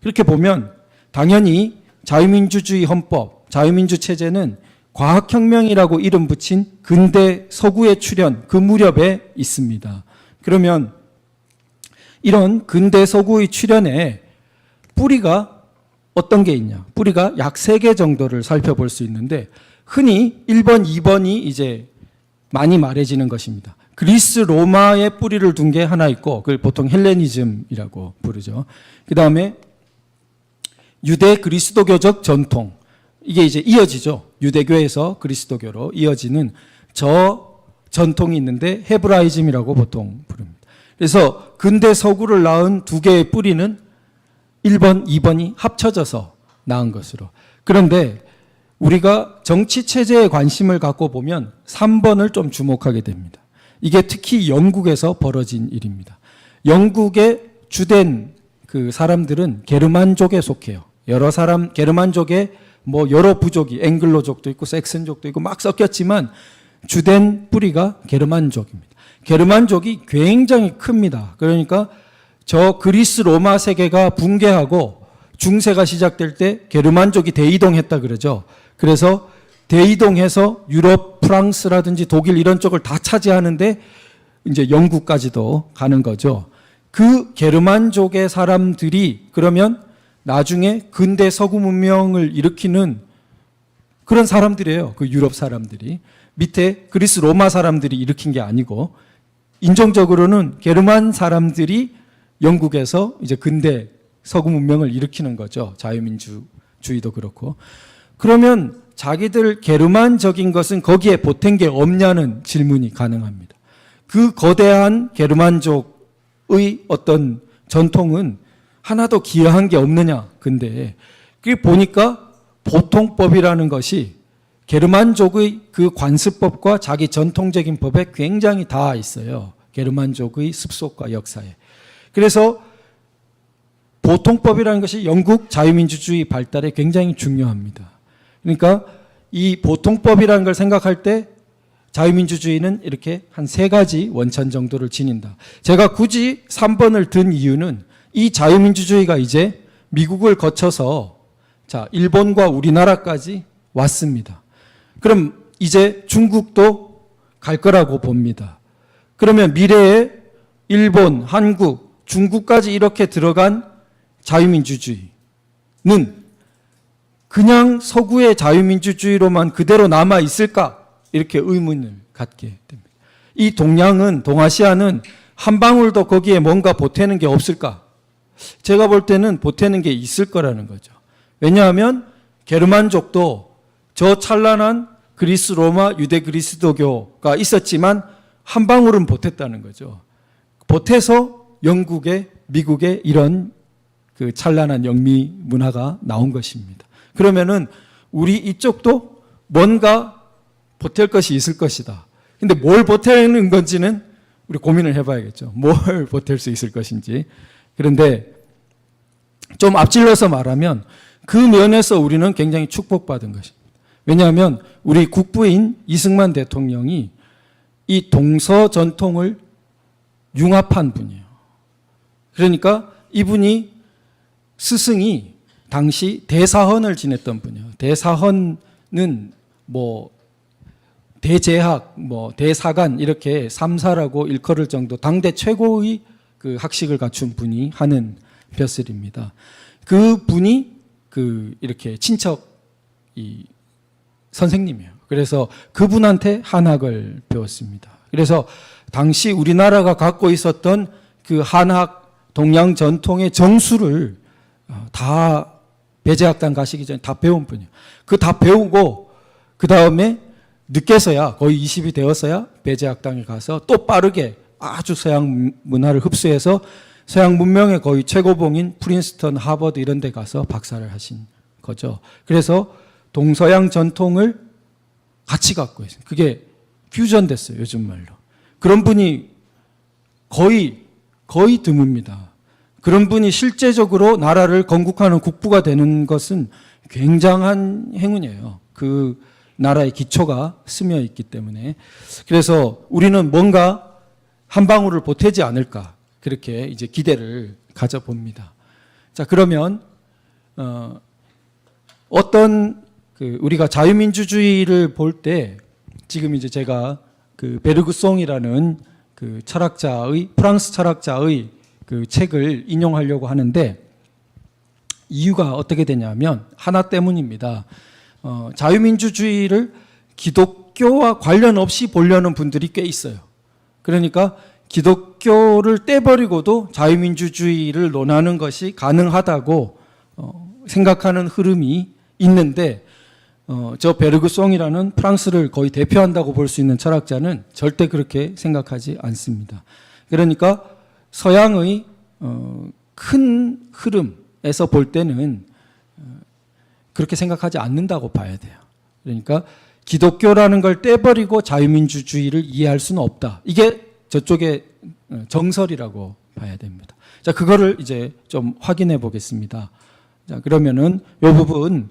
S1: 이렇게 보면 당연히 자유민주주의 헌법, 자유민주 체제는 과학혁명이라고 이름 붙인 근대 서구의 출현 그 무렵에 있습니다. 그러면 이런 근대 서구의 출현에 뿌리가 어떤 게 있냐? 뿌리가 약 3개 정도를 살펴볼 수 있는데 흔히 1번, 2번이 이제 많이 말해지는 것입니다. 그리스 로마의 뿌리를 둔 게 하나 있고 그걸 보통 헬레니즘이라고 부르죠. 그 다음에 유대 그리스도교적 전통, 이게 이제 이어지죠. 유대교에서 그리스도교로 이어지는 저 전통이 있는데 헤브라이즘이라고 보통 부릅니다. 그래서 근대 서구를 낳은 2개의 뿌리는 1번, 2번이 합쳐져서 낳은 것으로. 그런데 우리가 정치 체제에 관심을 갖고 보면 3번을 좀 주목하게 됩니다. 이게 특히 영국에서 벌어진 일입니다. 영국의 주된 그 사람들은 게르만족에 속해요. 여러 사람, 게르만족에 뭐 여러 부족이, 앵글로족도 있고 섹슨족도 있고 막 섞였지만 주된 뿌리가 게르만족입니다. 게르만족이 굉장히 큽니다. 그러니까 저 그리스 로마 세계가 붕괴하고 중세가 시작될 때 게르만족이 대이동했다 그러죠. 그래서 대이동해서 유럽, 프랑스라든지 독일 이런 쪽을 다 차지하는데 이제 영국까지도 가는 거죠. 그 게르만족의 사람들이 그러면 나중에 근대 서구 문명을 일으키는 그런 사람들이에요. 그 유럽 사람들이. 밑에 그리스 로마 사람들이 일으킨 게 아니고 인종적으로는 게르만 사람들이 영국에서 이제 근대 서구 문명을 일으키는 거죠. 자유민주주의도 그렇고. 그러면 자기들 게르만적인 것은 거기에 보탠 게 없냐는 질문이 가능합니다. 그 거대한 게르만족의 어떤 전통은 하나도 기여한 게 없느냐. 근데 그게 보니까 보통법이라는 것이 게르만족의 그 관습법과 자기 전통적인 법에 굉장히 닿아 있어요. 게르만족의 습속과 역사에. 그래서 보통법이라는 것이 영국 자유민주주의 발달에 굉장히 중요합니다. 그러니까 이 보통법이라는 걸 생각할 때 자유민주주의는 이렇게 한 3가지 원천 정도를 지닌다. 제가 굳이 3번을 든 이유는 이 자유민주주의가 이제 미국을 거쳐서 자, 일본과 우리나라까지 왔습니다. 그럼 이제 중국도 갈 거라고 봅니다. 그러면 미래에 일본, 한국, 중국까지 이렇게 들어간 자유민주주의는 그냥 서구의 자유민주주의로만 그대로 남아 있을까? 이렇게 의문을 갖게 됩니다. 이 동양은, 동아시아는 한 방울도 거기에 뭔가 보태는 게 없을까? 제가 볼 때는 보태는 게 있을 거라는 거죠. 왜냐하면 게르만족도 저 찬란한 그리스 로마 유대 그리스도교가 있었지만 한 방울은 보탰다는 거죠. 보태서 영국에, 미국에 이런 그 찬란한 영미 문화가 나온 것입니다. 그러면은 우리 이쪽도 뭔가 보탤 것이 있을 것이다. 근데 뭘 보태는 건지는 우리 고민을 해봐야겠죠. 뭘 보탤 수 있을 것인지. 그런데 좀 앞질러서 말하면 그 면에서 우리는 굉장히 축복받은 것입니다. 왜냐하면 우리 국부인 이승만 대통령이 이 동서 전통을 융합한 분이에요. 그러니까 이분이 스승이 당시 대사헌을 지냈던 분이에요. 대사헌은 뭐 대제학, 뭐 대사관 이렇게 3사라고 일컬을 정도 당대 최고의 그 학식을 갖춘 분이 하는 벼슬입니다. 그 분이 그 이렇게 친척 이 선생님이에요. 그래서 그분한테 한학을 배웠습니다. 그래서 당시 우리나라가 갖고 있었던 그 한학 동양 전통의 정수를 다 배제학당 가시기 전에 다 배운 분이에요. 그 다 배우고 그 다음에 늦게서야 거의 20이 되었어야 배제학당에 가서 또 빠르게 아주 서양 문화를 흡수해서 서양 문명의 거의 최고봉인 프린스턴, 하버드 이런 데 가서 박사를 하신 거죠. 그래서 동서양 전통을 같이 갖고 있어요. 그게 퓨전됐어요. 요즘 말로. 그런 분이 거의 드뭅니다. 그런 분이 실제적으로 나라를 건국하는 국부가 되는 것은 굉장한 행운이에요. 그 나라의 기초가 스며 있기 때문에. 그래서 우리는 뭔가 한 방울을 보태지 않을까 그렇게 이제 기대를 가져봅니다. 자, 그러면 어떤 우리가 자유민주주의를 볼 때 지금 이제 제가 그 베르그송이라는 그 철학자의 프랑스 철학자의 그 책을 인용하려고 하는데 이유가 어떻게 되냐면 하나 때문입니다. 자유민주주의를 기독교와 관련 없이 보려는 분들이 꽤 있어요. 그러니까 기독교를 떼버리고도 자유민주주의를 논하는 것이 가능하다고 생각하는 흐름이 있는데 저 베르그송이라는 프랑스를 거의 대표한다고 볼 수 있는 철학자는 절대 그렇게 생각하지 않습니다. 그러니까 서양의 큰 흐름에서 볼 때는 그렇게 생각하지 않는다고 봐야 돼요. 그러니까 기독교라는 걸 떼버리고 자유민주주의를 이해할 수는 없다. 이게 저쪽의 정설이라고 봐야 됩니다. 자, 그거를 이제 좀 확인해 보겠습니다. 자, 그러면은 이 부분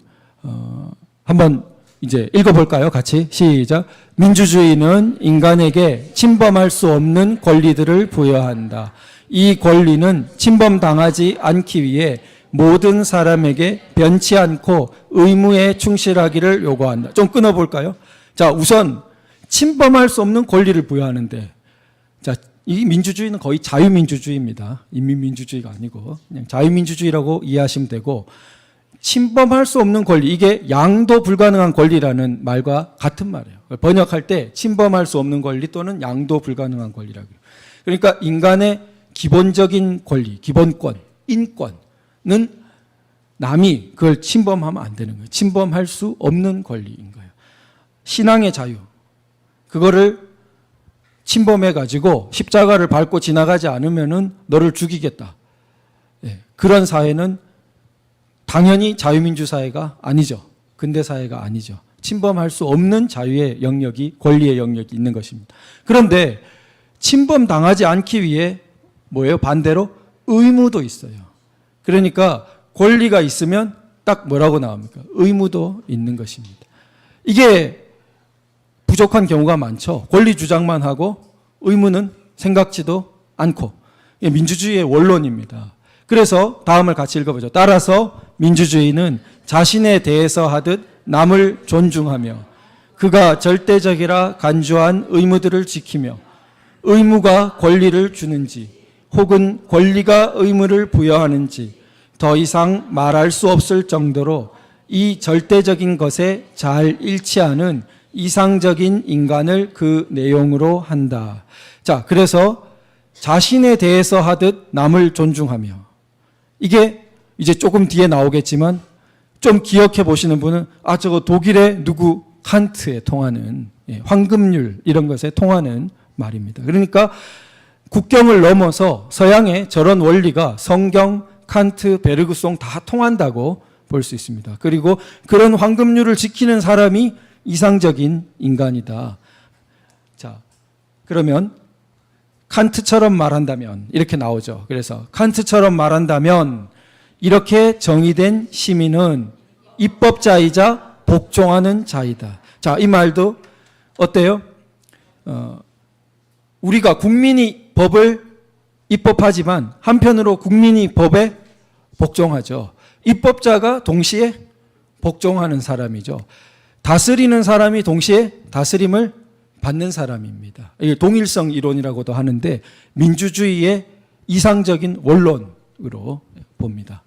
S1: 한번 이제 읽어볼까요? 같이 시작. 민주주의는 인간에게 침범할 수 없는 권리들을 부여한다. 이 권리는 침범당하지 않기 위해 모든 사람에게 변치 않고 의무에 충실하기를 요구한다. 좀 끊어볼까요? 자, 우선 침범할 수 없는 권리를 부여하는데, 자, 이 민주주의는 거의 자유민주주의입니다. 인민민주주의가 아니고 그냥 자유민주주의라고 이해하시면 되고, 침범할 수 없는 권리, 이게 양도 불가능한 권리라는 말과 같은 말이에요. 번역할 때 침범할 수 없는 권리 또는 양도 불가능한 권리라고 해요. 그러니까 인간의 기본적인 권리, 기본권, 인권은 남이 그걸 침범하면 안 되는 거예요. 침범할 수 없는 권리인 거예요. 신앙의 자유, 그거를 침범해가지고 십자가를 밟고 지나가지 않으면은 너를 죽이겠다. 예, 그런 사회는 당연히 자유민주 사회가 아니죠. 근대 사회가 아니죠. 침범할 수 없는 자유의 영역이, 권리의 영역이 있는 것입니다. 그런데 침범당하지 않기 위해 뭐예요? 반대로 의무도 있어요. 그러니까 권리가 있으면 딱 뭐라고 나옵니까? 의무도 있는 것입니다. 이게 부족한 경우가 많죠. 권리 주장만 하고 의무는 생각지도 않고. 이게 민주주의의 원론입니다. 그래서 다음을 같이 읽어보죠. 따라서 민주주의는 자신에 대해서 하듯 남을 존중하며 그가 절대적이라 간주한 의무들을 지키며 의무가 권리를 주는지 혹은 권리가 의무를 부여하는지 더 이상 말할 수 없을 정도로 이 절대적인 것에 잘 일치하는 이상적인 인간을 그 내용으로 한다. 자, 그래서 자신에 대해서 하듯 남을 존중하며, 이게 이제 조금 뒤에 나오겠지만 좀 기억해 보시는 분은 저거 독일의 누구 칸트에 통하는 황금률 이런 것에 통하는 말입니다. 그러니까 국경을 넘어서 서양의 저런 원리가 성경, 칸트, 베르그송 다 통한다고 볼 수 있습니다. 그리고 그런 황금률을 지키는 사람이 이상적인 인간이다. 자, 그러면 칸트처럼 말한다면 이렇게 나오죠. 그래서 칸트처럼 말한다면 이렇게 정의된 시민은 입법자이자 복종하는 자이다. 자, 이 말도 어때요? 우리가 국민이 법을 입법하지만 한편으로 국민이 법에 복종하죠. 입법자가 동시에 복종하는 사람이죠. 다스리는 사람이 동시에 다스림을 받는 사람입니다. 이게 동일성 이론이라고도 하는데 민주주의의 이상적인 원론으로 봅니다.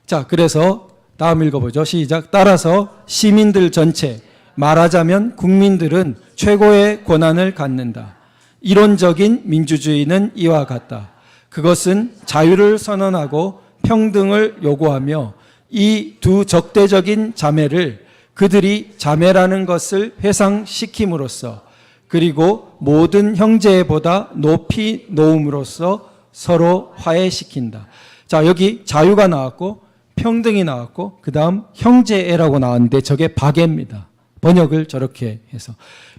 S1: 자, 그래서 다음 읽어보죠. 시작. 따라서 시민들 전체, 말하자면 국민들은 최고의 권한을 갖는다. 이론적인 민주주의는 이와 같다. 그것은 자유를 선언하고 평등을 요구하며 이 두 적대적인 자매를 그들이 자매라는 것을 회상시킴으로써 그리고 모든 형제보다 높이 놓음으로써 서로 화해시킨다. 자, 여기 자유가 나왔고 평등이 나왔고 그 다음 형제애라고 나왔는데 저게 박애입니다. 번역을 저렇게 해서.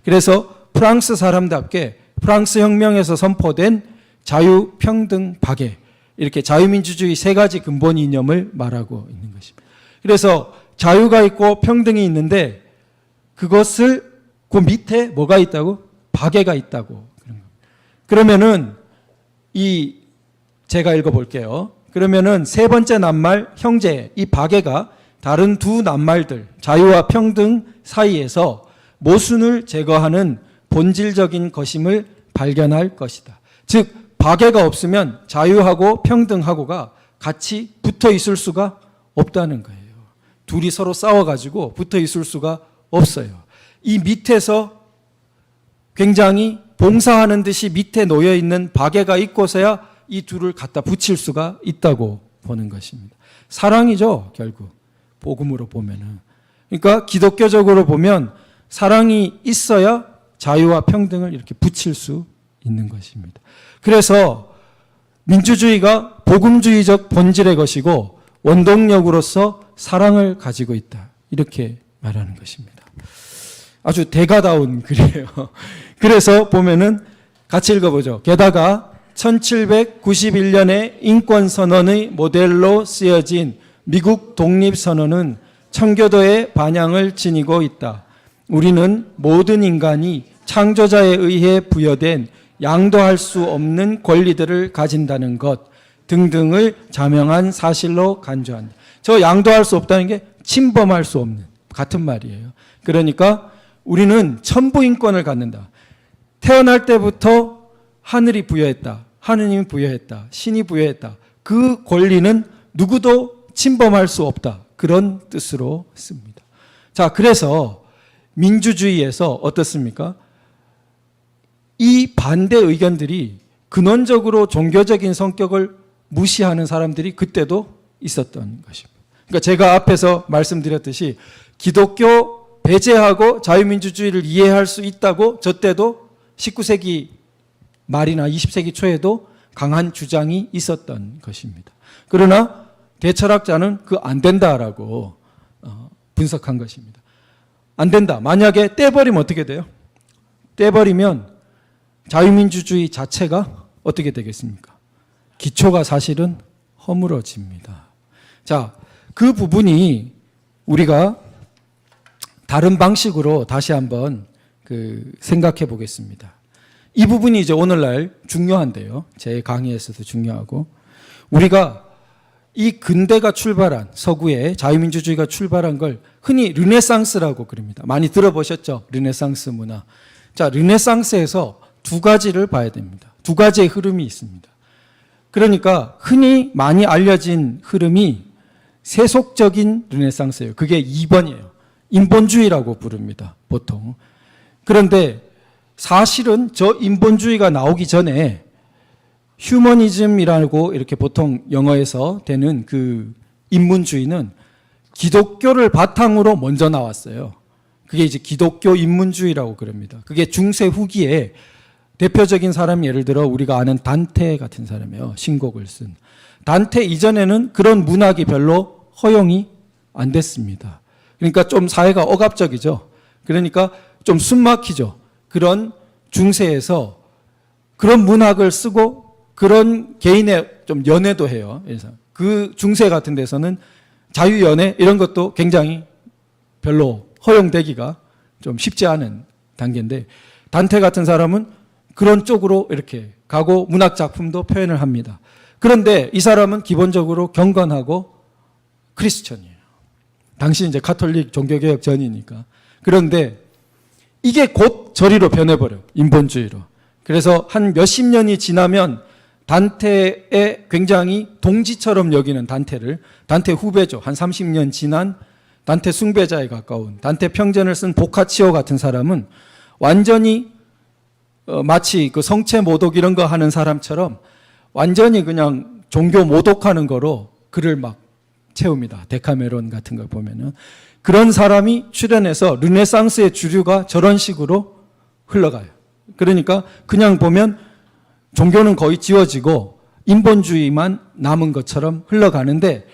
S1: 그래서 프랑스 사람답게 프랑스 혁명에서 선포된 자유, 평등, 박애, 이렇게 자유민주주의 세 가지 근본 이념을 말하고 있는 것입니다. 그래서 자유가 있고 평등이 있는데 그것을 그 밑에 뭐가 있다고? 박애가 있다고. 그러면은 제가 읽어볼게요. 그러면은 세 번째 낱말 형제, 이 박애가 다른 두 낱말들 자유와 평등 사이에서 모순을 제거하는 본질적인 것임을 발견할 것이다. 즉 박애가 없으면 자유하고 평등하고가 같이 붙어 있을 수가 없다는 거예요. 둘이 서로 싸워가지고 붙어 있을 수가 없어요. 이 밑에서 굉장히 봉사하는 듯이 밑에 놓여 있는 박애가 있고서야 이 둘을 갖다 붙일 수가 있다고 보는 것입니다. 사랑이죠, 결국. 복음으로 보면은. 그러니까 기독교적으로 보면 사랑이 있어야 자유와 평등을 이렇게 붙일 수 있는 것입니다. 그래서 민주주의가 복음주의적 본질의 것이고 원동력으로서 사랑을 가지고 있다. 이렇게 말하는 것입니다. 아주 대가다운 글이에요. 그래서 보면은 같이 읽어보죠. 게다가 1791년에 인권선언의 모델로 쓰여진 미국 독립선언은 청교도의 반향을 지니고 있다. 우리는 모든 인간이 창조자에 의해 부여된 양도할 수 없는 권리들을 가진다는 것 등등을 자명한 사실로 간주한다. 저 양도할 수 없다는 게 침범할 수 없는 같은 말이에요. 그러니까 우리는 천부 인권을 갖는다. 태어날 때부터 하늘이 부여했다. 하느님이 부여했다. 신이 부여했다. 그 권리는 누구도 침범할 수 없다. 그런 뜻으로 씁니다. 자, 그래서 민주주의에서 어떻습니까? 이 반대 의견들이 근원적으로 종교적인 성격을 무시하는 사람들이 그때도 있었던 것입니다. 그러니까 제가 앞에서 말씀드렸듯이 기독교 배제하고 자유민주주의를 이해할 수 있다고 저 때도 19세기 말이나 20세기 초에도 강한 주장이 있었던 것입니다. 그러나 대철학자는 그 안 된다라고 분석한 것입니다. 안 된다. 만약에 떼버리면 어떻게 돼요? 떼버리면 자유민주주의 자체가 어떻게 되겠습니까? 기초가 사실은 허물어집니다. 자, 그 부분이 우리가 다른 방식으로 다시 한번 생각해 보겠습니다. 이 부분이 이제 오늘날 중요한데요. 제 강의에서도 중요하고 우리가 이 근대가 출발한 서구의 자유민주주의가 출발한 걸 흔히 르네상스라고 그럽니다. 많이 들어보셨죠? 르네상스 문화. 자, 르네상스에서 두 가지를 봐야 됩니다. 두 가지의 흐름이 있습니다. 그러니까 흔히 많이 알려진 흐름이 세속적인 르네상스예요. 그게 2번이에요. 인본주의라고 부릅니다. 보통. 그런데 사실은 저 인본주의가 나오기 전에 휴머니즘이라고 이렇게 보통 영어에서 되는 그 인문주의는 기독교를 바탕으로 먼저 나왔어요. 그게 이제 기독교 인문주의라고 그럽니다. 그게 중세 후기에 대표적인 사람이 예를 들어 우리가 아는 단테 같은 사람이에요. 신곡을 쓴. 단테 이전에는 그런 문학이 별로 허용이 안 됐습니다. 그러니까 좀 사회가 억압적이죠. 그러니까 좀 숨막히죠. 그런 중세에서 그런 문학을 쓰고 그런 개인의 좀 연애도 해요. 그래서 그 중세 같은 데서는 자유연애 이런 것도 굉장히 별로 허용되기가 좀 쉽지 않은 단계인데 단테 같은 사람은 그런 쪽으로 이렇게 가고 문학 작품도 표현을 합니다. 그런데 이 사람은 기본적으로 경건하고 크리스천이에요. 당시 이제 카톨릭 종교개혁 전이니까. 그런데 이게 곧 저리로 변해버려요. 인본주의로. 그래서 한 몇십 년이 지나면 단테의 굉장히 동지처럼 여기는 단테 후배죠. 한 30년 지난 단테 숭배자에 가까운 단테 평전을 쓴 보카치오 같은 사람은 완전히 마치 그 성체 모독 이런 거 하는 사람처럼 완전히 그냥 종교 모독하는 거로 글을 막 채웁니다. 데카메론 같은 걸 보면은. 그런 사람이 출연해서 르네상스의 주류가 저런 식으로 흘러가요. 그러니까 그냥 보면 종교는 거의 지워지고 인본주의만 남은 것처럼 흘러가는데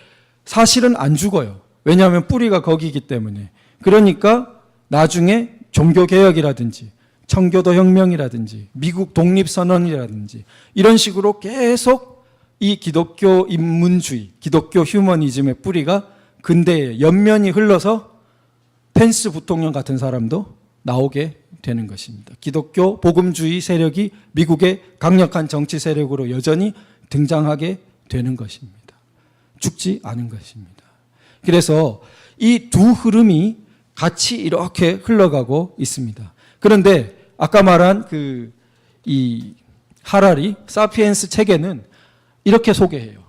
S1: 사실은 안 죽어요. 왜냐하면 뿌리가 거기이기 때문에. 그러니까 나중에 종교개혁이라든지 청교도 혁명이라든지 미국 독립선언이라든지 이런 식으로 계속 이 기독교 인문주의, 기독교 휴머니즘의 뿌리가 근대에 연면이 흘러서 펜스 부통령 같은 사람도 나오게 되는 것입니다. 기독교 복음주의 세력이 미국의 강력한 정치 세력으로 여전히 등장하게 되는 것입니다. 죽지 않은 것입니다. 그래서 이 두 흐름이 같이 이렇게 흘러가고 있습니다. 그런데 아까 말한 이 하라리 사피엔스 책에는 이렇게 소개해요.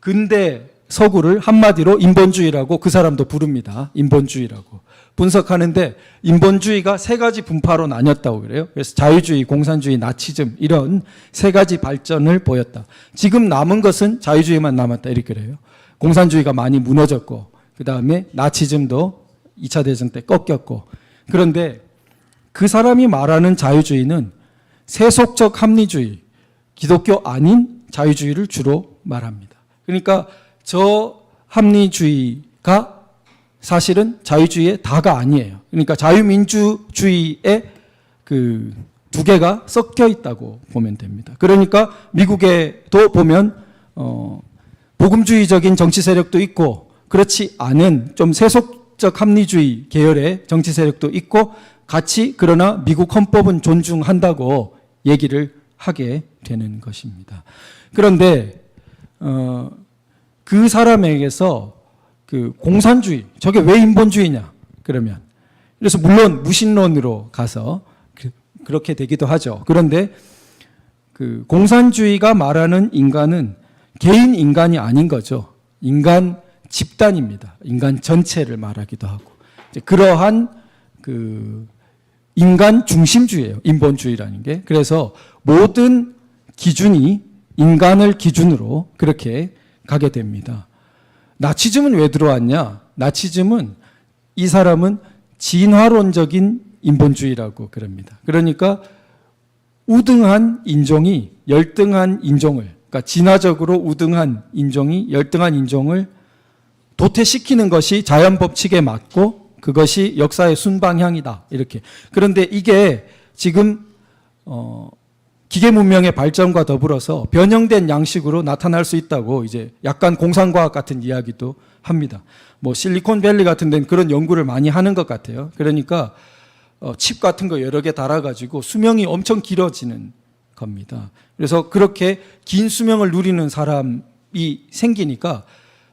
S1: 근대 서구를 한마디로 인본주의라고 그 사람도 부릅니다. 인본주의라고. 분석하는데 인본주의가 세 가지 분파로 나뉘었다고 그래요. 그래서 자유주의, 공산주의, 나치즘 이런 세 가지 발전을 보였다. 지금 남은 것은 자유주의만 남았다 이렇게 그래요. 공산주의가 많이 무너졌고 그 다음에 나치즘도 2차 대전 때 꺾였고 그런데 그 사람이 말하는 자유주의는 세속적 합리주의, 기독교 아닌 자유주의를 주로 말합니다. 그러니까 저 합리주의가 사실은 자유주의의 다가 아니에요. 그러니까 자유민주주의의 그 두 개가 섞여 있다고 보면 됩니다. 그러니까 미국에도 보면 복음주의적인 정치 세력도 있고 그렇지 않은 좀 세속적 합리주의 계열의 정치 세력도 있고 같이 그러나 미국 헌법은 존중한다고 얘기를 하게 되는 것입니다. 그런데 그 사람에게서 그 공산주의, 저게 왜 인본주의냐? 그러면 그래서 물론 무신론으로 가서 그렇게 되기도 하죠. 그런데 그 공산주의가 말하는 인간은 개인 인간이 아닌 거죠. 인간 집단입니다. 인간 전체를 말하기도 하고 그러한 그 인간 중심주의예요. 인본주의라는 게. 그래서 모든 기준이 인간을 기준으로 그렇게 가게 됩니다. 나치즘은 왜 들어왔냐? 나치즘은 이 사람은 진화론적인 인본주의라고 그럽니다. 그러니까 우등한 인종이 열등한 인종을, 그러니까 진화적으로 우등한 인종이 열등한 인종을 도태시키는 것이 자연 법칙에 맞고 그것이 역사의 순방향이다. 이렇게. 그런데 이게 지금 기계 문명의 발전과 더불어서 변형된 양식으로 나타날 수 있다고 이제 약간 공상과학 같은 이야기도 합니다. 뭐 실리콘밸리 같은 데는 그런 연구를 많이 하는 것 같아요. 그러니까 칩 같은 거 여러 개 달아가지고 수명이 엄청 길어지는 겁니다. 그래서 그렇게 긴 수명을 누리는 사람이 생기니까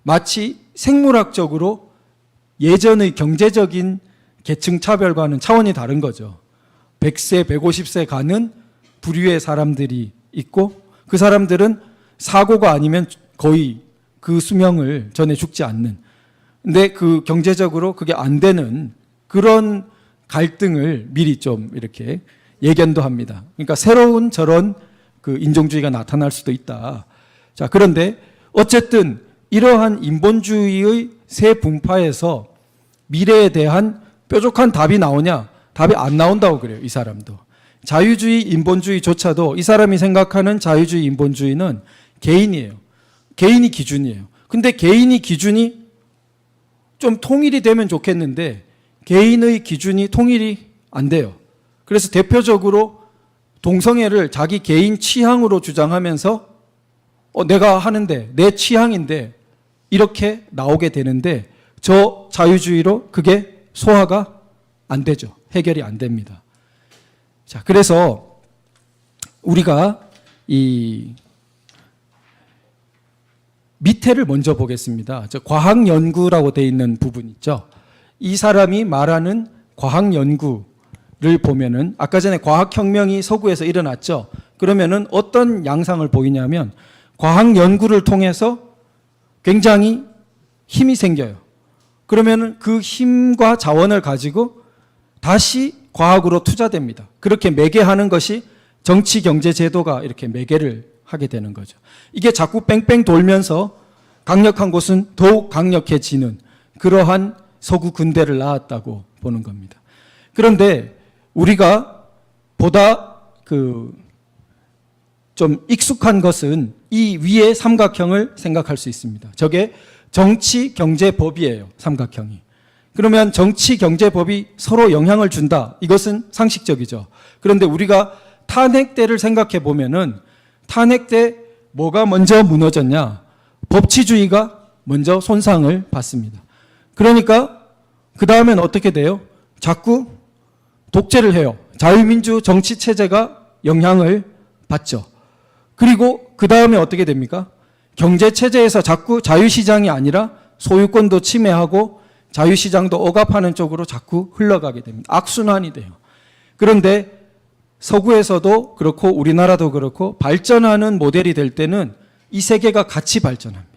S1: 마치 생물학적으로 예전의 경제적인 계층 차별과는 차원이 다른 거죠. 100세, 150세 가는 부류의 사람들이 있고 그 사람들은 사고가 아니면 거의 그 수명을 전에 죽지 않는. 근데 그 경제적으로 그게 안 되는 그런 갈등을 미리 좀 이렇게 예견도 합니다. 그러니까 새로운 저런 그 인종주의가 나타날 수도 있다. 자, 그런데 어쨌든 이러한 인본주의의 세 분파에서 미래에 대한 뾰족한 답이 나오냐? 답이 안 나온다고 그래요, 이 사람도. 자유주의, 인본주의조차도 이 사람이 생각하는 자유주의, 인본주의는 개인이에요. 개인이 기준이에요. 근데 개인이 기준이 좀 통일이 되면 좋겠는데 개인의 기준이 통일이 안 돼요. 그래서 대표적으로 동성애를 자기 개인 취향으로 주장하면서 내가 하는데 내 취향인데 이렇게 나오게 되는데 저 자유주의로 그게 소화가 안 되죠. 해결이 안 됩니다. 자, 그래서 우리가 이 밑에를 먼저 보겠습니다. 저 과학 연구라고 되어 있는 부분 있죠. 이 사람이 말하는 과학 연구를 보면은 아까 전에 과학 혁명이 서구에서 일어났죠. 그러면은 어떤 양상을 보이냐면 과학 연구를 통해서 굉장히 힘이 생겨요. 그러면은 그 힘과 자원을 가지고 다시 과학으로 투자됩니다. 그렇게 매개하는 것이 정치, 경제, 제도가 이렇게 매개를 하게 되는 거죠. 이게 자꾸 뺑뺑 돌면서 강력한 곳은 더욱 강력해지는 그러한 서구 근대를 낳았다고 보는 겁니다. 그런데 우리가 보다 좀 익숙한 것은 이 위의 삼각형을 생각할 수 있습니다. 저게 정치, 경제, 법이에요. 삼각형이. 그러면 정치, 경제, 법이 서로 영향을 준다. 이것은 상식적이죠. 그런데 우리가 탄핵 때를 생각해 보면은 탄핵 때 뭐가 먼저 무너졌냐? 법치주의가 먼저 손상을 받습니다. 그러니까 그 다음엔 어떻게 돼요? 자꾸 독재를 해요. 자유민주 정치 체제가 영향을 받죠. 그리고 그 다음에 어떻게 됩니까? 경제 체제에서 자꾸 자유시장이 아니라 소유권도 침해하고 자유시장도 억압하는 쪽으로 자꾸 흘러가게 됩니다. 악순환이 돼요. 그런데 서구에서도 그렇고 우리나라도 그렇고 발전하는 모델이 될 때는 이 세 개가 같이 발전합니다.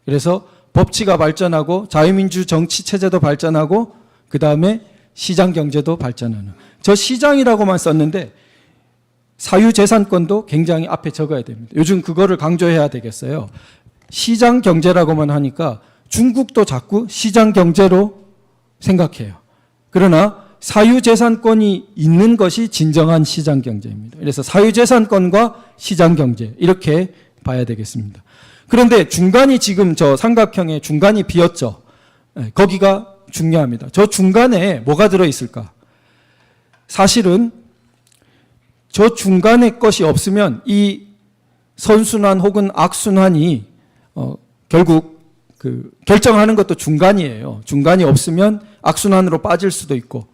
S1: 그래서 법치가 발전하고 자유민주 정치 체제도 발전하고 그 다음에 시장 경제도 발전하는. 저 시장이라고만 썼는데 사유재산권도 굉장히 앞에 적어야 됩니다. 요즘 그거를 강조해야 되겠어요. 시장 경제라고만 하니까 중국도 자꾸 시장 경제로 생각해요. 그러나 사유재산권이 있는 것이 진정한 시장 경제입니다. 그래서 사유재산권과 시장 경제 이렇게 봐야 되겠습니다. 그런데 중간이 지금 저 삼각형의 중간이 비었죠. 거기가 중요합니다. 저 중간에 뭐가 들어있을까? 사실은 저 중간에 것이 없으면 이 선순환 혹은 악순환이 결국 결정하는 것도 중간이에요. 중간이 없으면 악순환으로 빠질 수도 있고.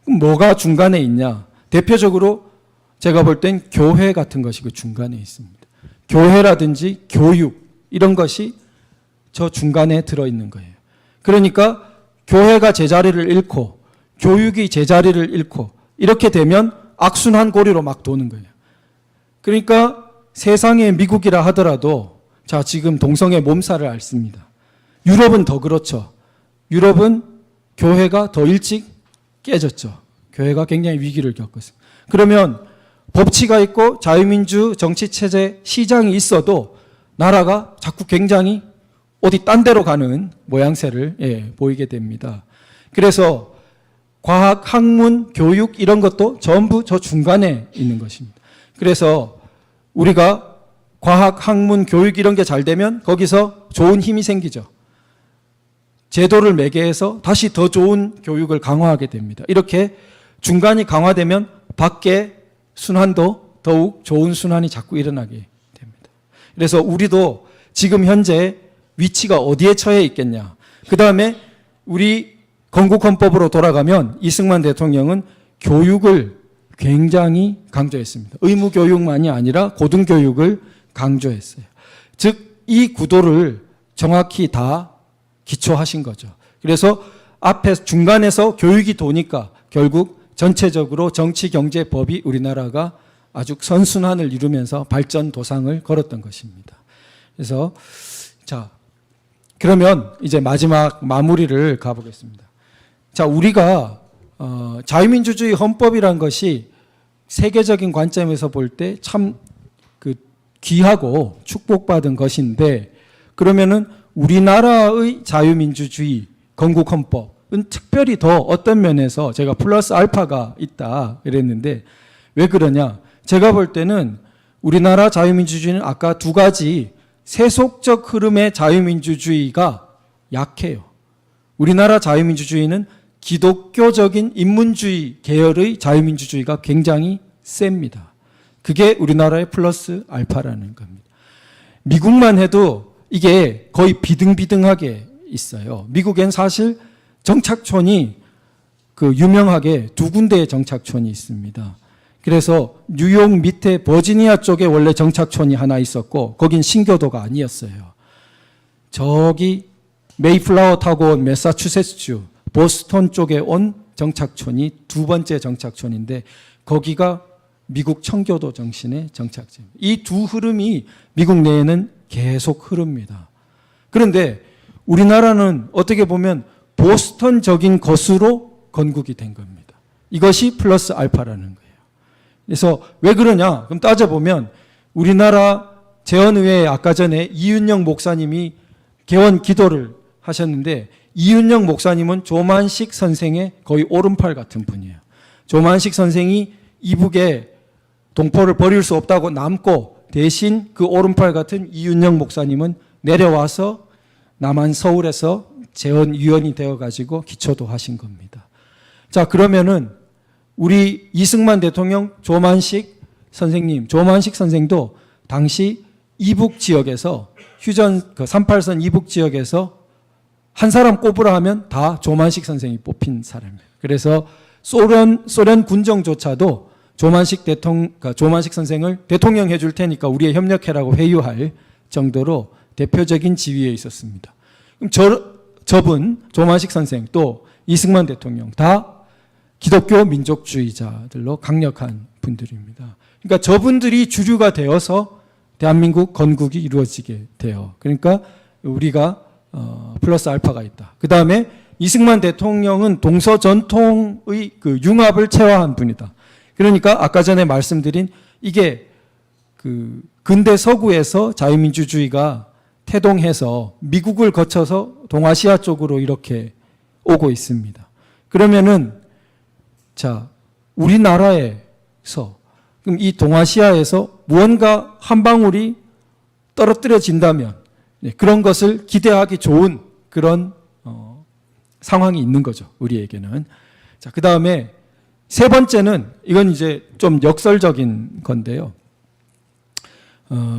S1: 그럼 뭐가 중간에 있냐? 대표적으로 제가 볼 땐 교회 같은 것이 그 중간에 있습니다. 교회라든지 교육 이런 것이 저 중간에 들어있는 거예요. 그러니까 교회가 제자리를 잃고 교육이 제자리를 잃고 이렇게 되면 악순환 고리로 막 도는 거예요. 그러니까 세상에 미국이라 하더라도 자 지금 동성애 몸살을 앓습니다. 유럽은 더 그렇죠. 유럽은 교회가 더 일찍 깨졌죠. 교회가 굉장히 위기를 겪었어요. 그러면 법치가 있고 자유민주 정치체제 시장이 있어도 나라가 자꾸 굉장히 어디 딴 데로 가는 모양새를 보이게 됩니다. 그래서 과학, 학문, 교육 이런 것도 전부 저 중간에 있는 것입니다. 그래서 우리가 과학, 학문, 교육 이런 게 잘 되면 거기서 좋은 힘이 생기죠. 제도를 매개해서 다시 더 좋은 교육을 강화하게 됩니다. 이렇게 중간이 강화되면 밖에 순환도 더욱 좋은 순환이 자꾸 일어나게 됩니다. 그래서 우리도 지금 현재 위치가 어디에 처해 있겠냐. 그 다음에 우리 건국헌법으로 돌아가면 이승만 대통령은 교육을 굉장히 강조했습니다. 의무교육만이 아니라 고등교육을 강조했어요. 즉, 이 구도를 정확히 다 기초하신 거죠. 그래서 앞에 중간에서 교육이 도니까 결국 전체적으로 정치, 경제, 법이 우리나라가 아주 선순환을 이루면서 발전 도상을 걸었던 것입니다. 그래서 자, 그러면 이제 마지막 마무리를 가보겠습니다. 자, 우리가 자유민주주의 헌법이란 것이 세계적인 관점에서 볼 때 참 귀하고 축복받은 것인데 그러면은 우리나라의 자유민주주의 건국헌법은 특별히 더 어떤 면에서 제가 플러스 알파가 있다 그랬는데 왜 그러냐? 제가 볼 때는 우리나라 자유민주주의는 아까 두 가지 세속적 흐름의 자유민주주의가 약해요. 우리나라 자유민주주의는 기독교적인 인문주의 계열의 자유민주주의가 굉장히 셉니다. 그게 우리나라의 플러스 알파라는 겁니다. 미국만 해도 이게 거의 비등비등하게 있어요. 미국엔 사실 정착촌이 유명하게 두 군데의 정착촌이 있습니다. 그래서 뉴욕 밑에 버지니아 쪽에 원래 정착촌이 하나 있었고 거긴 신교도가 아니었어요. 저기 메이플라워 타고 온 매사추세츠 보스턴 쪽에 온 정착촌이 두 번째 정착촌인데 거기가 미국 청교도 정신의 정착지입니다. 이 두 흐름이 미국 내에는 계속 흐릅니다. 그런데 우리나라는 어떻게 보면 보스턴적인 것으로 건국이 된 겁니다. 이것이 플러스 알파라는 거예요. 그래서 왜 그러냐? 그럼 따져보면 우리나라 재헌의회 아까 전에 이윤영 목사님이 개원 기도를 하셨는데 이윤영 목사님은 조만식 선생의 거의 오른팔 같은 분이에요. 조만식 선생이 이북에 동포를 버릴 수 없다고 남고 대신 그 오른팔 같은 이윤영 목사님은 내려와서 남한 서울에서 재원위원이 되어가지고 기초도 하신 겁니다. 자, 그러면은 우리 이승만 대통령 조만식 선생도 당시 이북 지역에서 휴전 38선 이북 지역에서 한 사람 꼽으라 하면 다 조만식 선생이 뽑힌 사람이에요. 그래서 소련 군정조차도 조만식 선생을 대통령 해줄 테니까 우리에 협력해라고 회유할 정도로 대표적인 지위에 있었습니다. 그럼 저분 조만식 선생 또 이승만 대통령 다 기독교 민족주의자들로 강력한 분들입니다. 그러니까 저분들이 주류가 되어서 대한민국 건국이 이루어지게 돼요. 그러니까 우리가 플러스 알파가 있다. 그 다음에 이승만 대통령은 동서 전통의 그 융합을 체화한 분이다. 그러니까 아까 전에 말씀드린 이게 그 근대 서구에서 자유민주주의가 태동해서 미국을 거쳐서 동아시아 쪽으로 이렇게 오고 있습니다. 그러면은 자, 우리나라에서 그럼 이 동아시아에서 무언가 한 방울이 떨어뜨려진다면 그런 것을 기대하기 좋은 그런 상황이 있는 거죠. 우리에게는. 자, 그 다음에 세 번째는 이건 이제 좀 역설적인 건데요.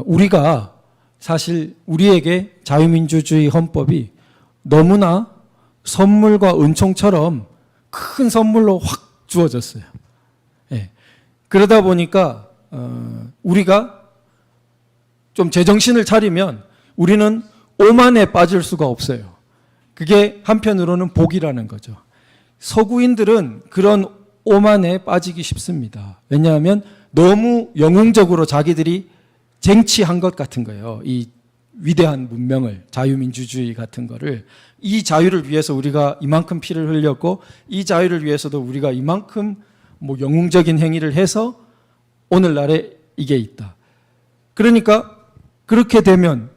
S1: 우리가 사실 우리에게 자유민주주의 헌법이 너무나 선물과 은총처럼 큰 선물로 확 주어졌어요. 예. 그러다 보니까 우리가 좀 제정신을 차리면 우리는 오만에 빠질 수가 없어요. 그게 한편으로는 복이라는 거죠. 서구인들은 그런 오만에 빠지기 쉽습니다. 왜냐하면 너무 영웅적으로 자기들이 쟁취한 것 같은 거예요. 이 위대한 문명을, 자유민주주의 같은 거를, 이 자유를 위해서 우리가 이만큼 피를 흘렸고 이 자유를 위해서도 우리가 이만큼 뭐 영웅적인 행위를 해서 오늘날에 이게 있다. 그러니까 그렇게 되면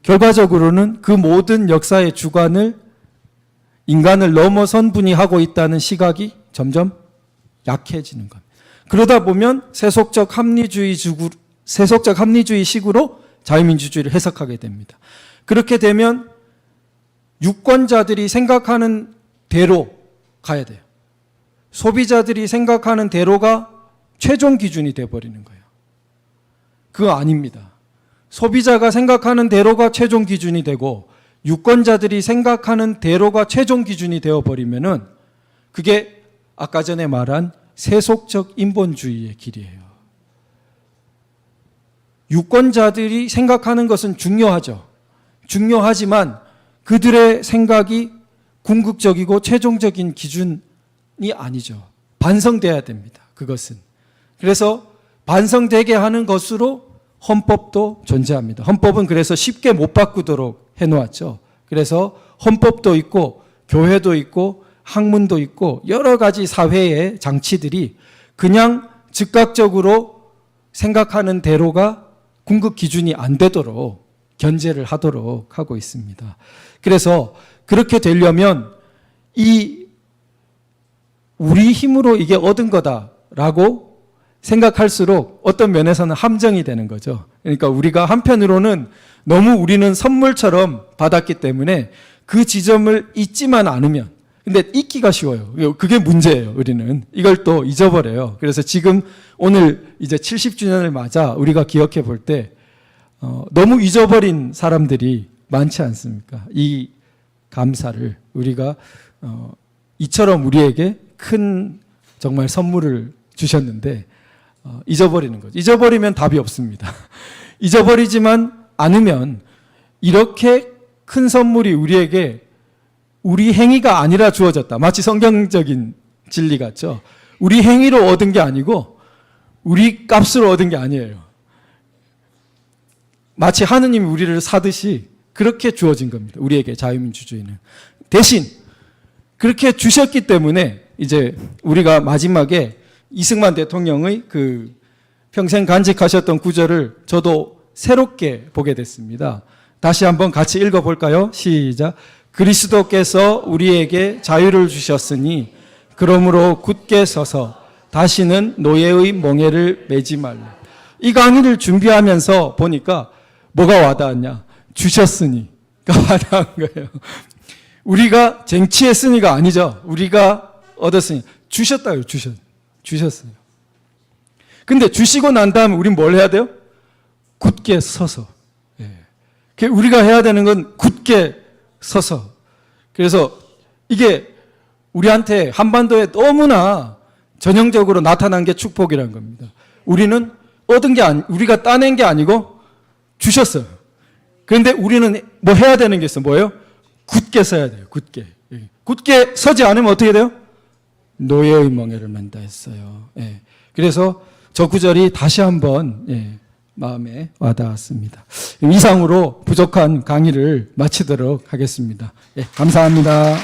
S1: 결과적으로는 그 모든 역사의 주관을 인간을 넘어선 분이 하고 있다는 시각이 점점 약해지는 겁니다. 그러다 보면 세속적 합리주의식으로 자유민주주의를 해석하게 됩니다. 그렇게 되면 유권자들이 생각하는 대로 가야 돼요. 소비자들이 생각하는 대로가 최종 기준이 되어버리는 거예요. 그거 아닙니다. 소비자가 생각하는 대로가 최종 기준이 되고 유권자들이 생각하는 대로가 최종 기준이 되어버리면은 그게 아까 전에 말한 세속적 인본주의의 길이에요. 유권자들이 생각하는 것은 중요하죠. 중요하지만 그들의 생각이 궁극적이고 최종적인 기준이 아니죠. 반성돼야 됩니다. 그것은. 그래서 반성되게 하는 것으로 헌법도 존재합니다. 헌법은 그래서 쉽게 못 바꾸도록 해놓았죠. 그래서 헌법도 있고 교회도 있고 학문도 있고 여러 가지 사회의 장치들이 그냥 즉각적으로 생각하는 대로가 궁극 기준이 안 되도록 견제를 하도록 하고 있습니다. 그래서 그렇게 되려면 우리 힘으로 이게 얻은 거다라고 생각할수록 어떤 면에서는 함정이 되는 거죠. 그러니까 우리가 한편으로는 너무 우리는 선물처럼 받았기 때문에 그 지점을 잊지만 않으면, 근데 잊기가 쉬워요. 그게 문제예요. 우리는 이걸 또 잊어버려요. 그래서 지금 오늘 이제 70주년을 맞아 우리가 기억해 볼 때 너무 잊어버린 사람들이 많지 않습니까? 이 감사를 우리가 이처럼 우리에게 큰 정말 선물을 주셨는데 잊어버리는 거죠. 잊어버리면 답이 없습니다. 잊어버리지만 않으면 이렇게 큰 선물이 우리에게 우리 행위가 아니라 주어졌다. 마치 성경적인 진리 같죠. 우리 행위로 얻은 게 아니고 우리 값으로 얻은 게 아니에요. 마치 하느님이 우리를 사듯이 그렇게 주어진 겁니다. 우리에게 자유민주주의는. 대신 그렇게 주셨기 때문에 이제 우리가 마지막에 이승만 대통령의 그 평생 간직하셨던 구절을 저도 새롭게 보게 됐습니다. 다시 한번 같이 읽어볼까요? 시작. 그리스도께서 우리에게 자유를 주셨으니 그러므로 굳게 서서 다시는 노예의 멍에를 매지 말라. 이 강의를 준비하면서 보니까 뭐가 와닿았냐? 주셨으니가 와닿은 거예요. 우리가 쟁취했으니가 아니죠. 우리가 얻었으니. 주셨다요. 주셨어요. 근데 주시고 난 다음에 우린 뭘 해야 돼요? 굳게 서서. 예. 우리가 해야 되는 건 굳게 서서. 그래서 이게 우리한테 한반도에 너무나 전형적으로 나타난 게 축복이라는 겁니다. 우리는 얻은 게 우리가 따낸 게 아니고 주셨어요. 그런데 우리는 뭐 해야 되는 게 있어. 뭐예요? 굳게 서야 돼요. 굳게. 굳게 서지 않으면 어떻게 돼요? 노예의 멍에를 맨다 했어요. 예. 그래서 저 구절이 다시 한번 마음에 와닿았습니다. 이상으로 부족한 강의를 마치도록 하겠습니다. 감사합니다.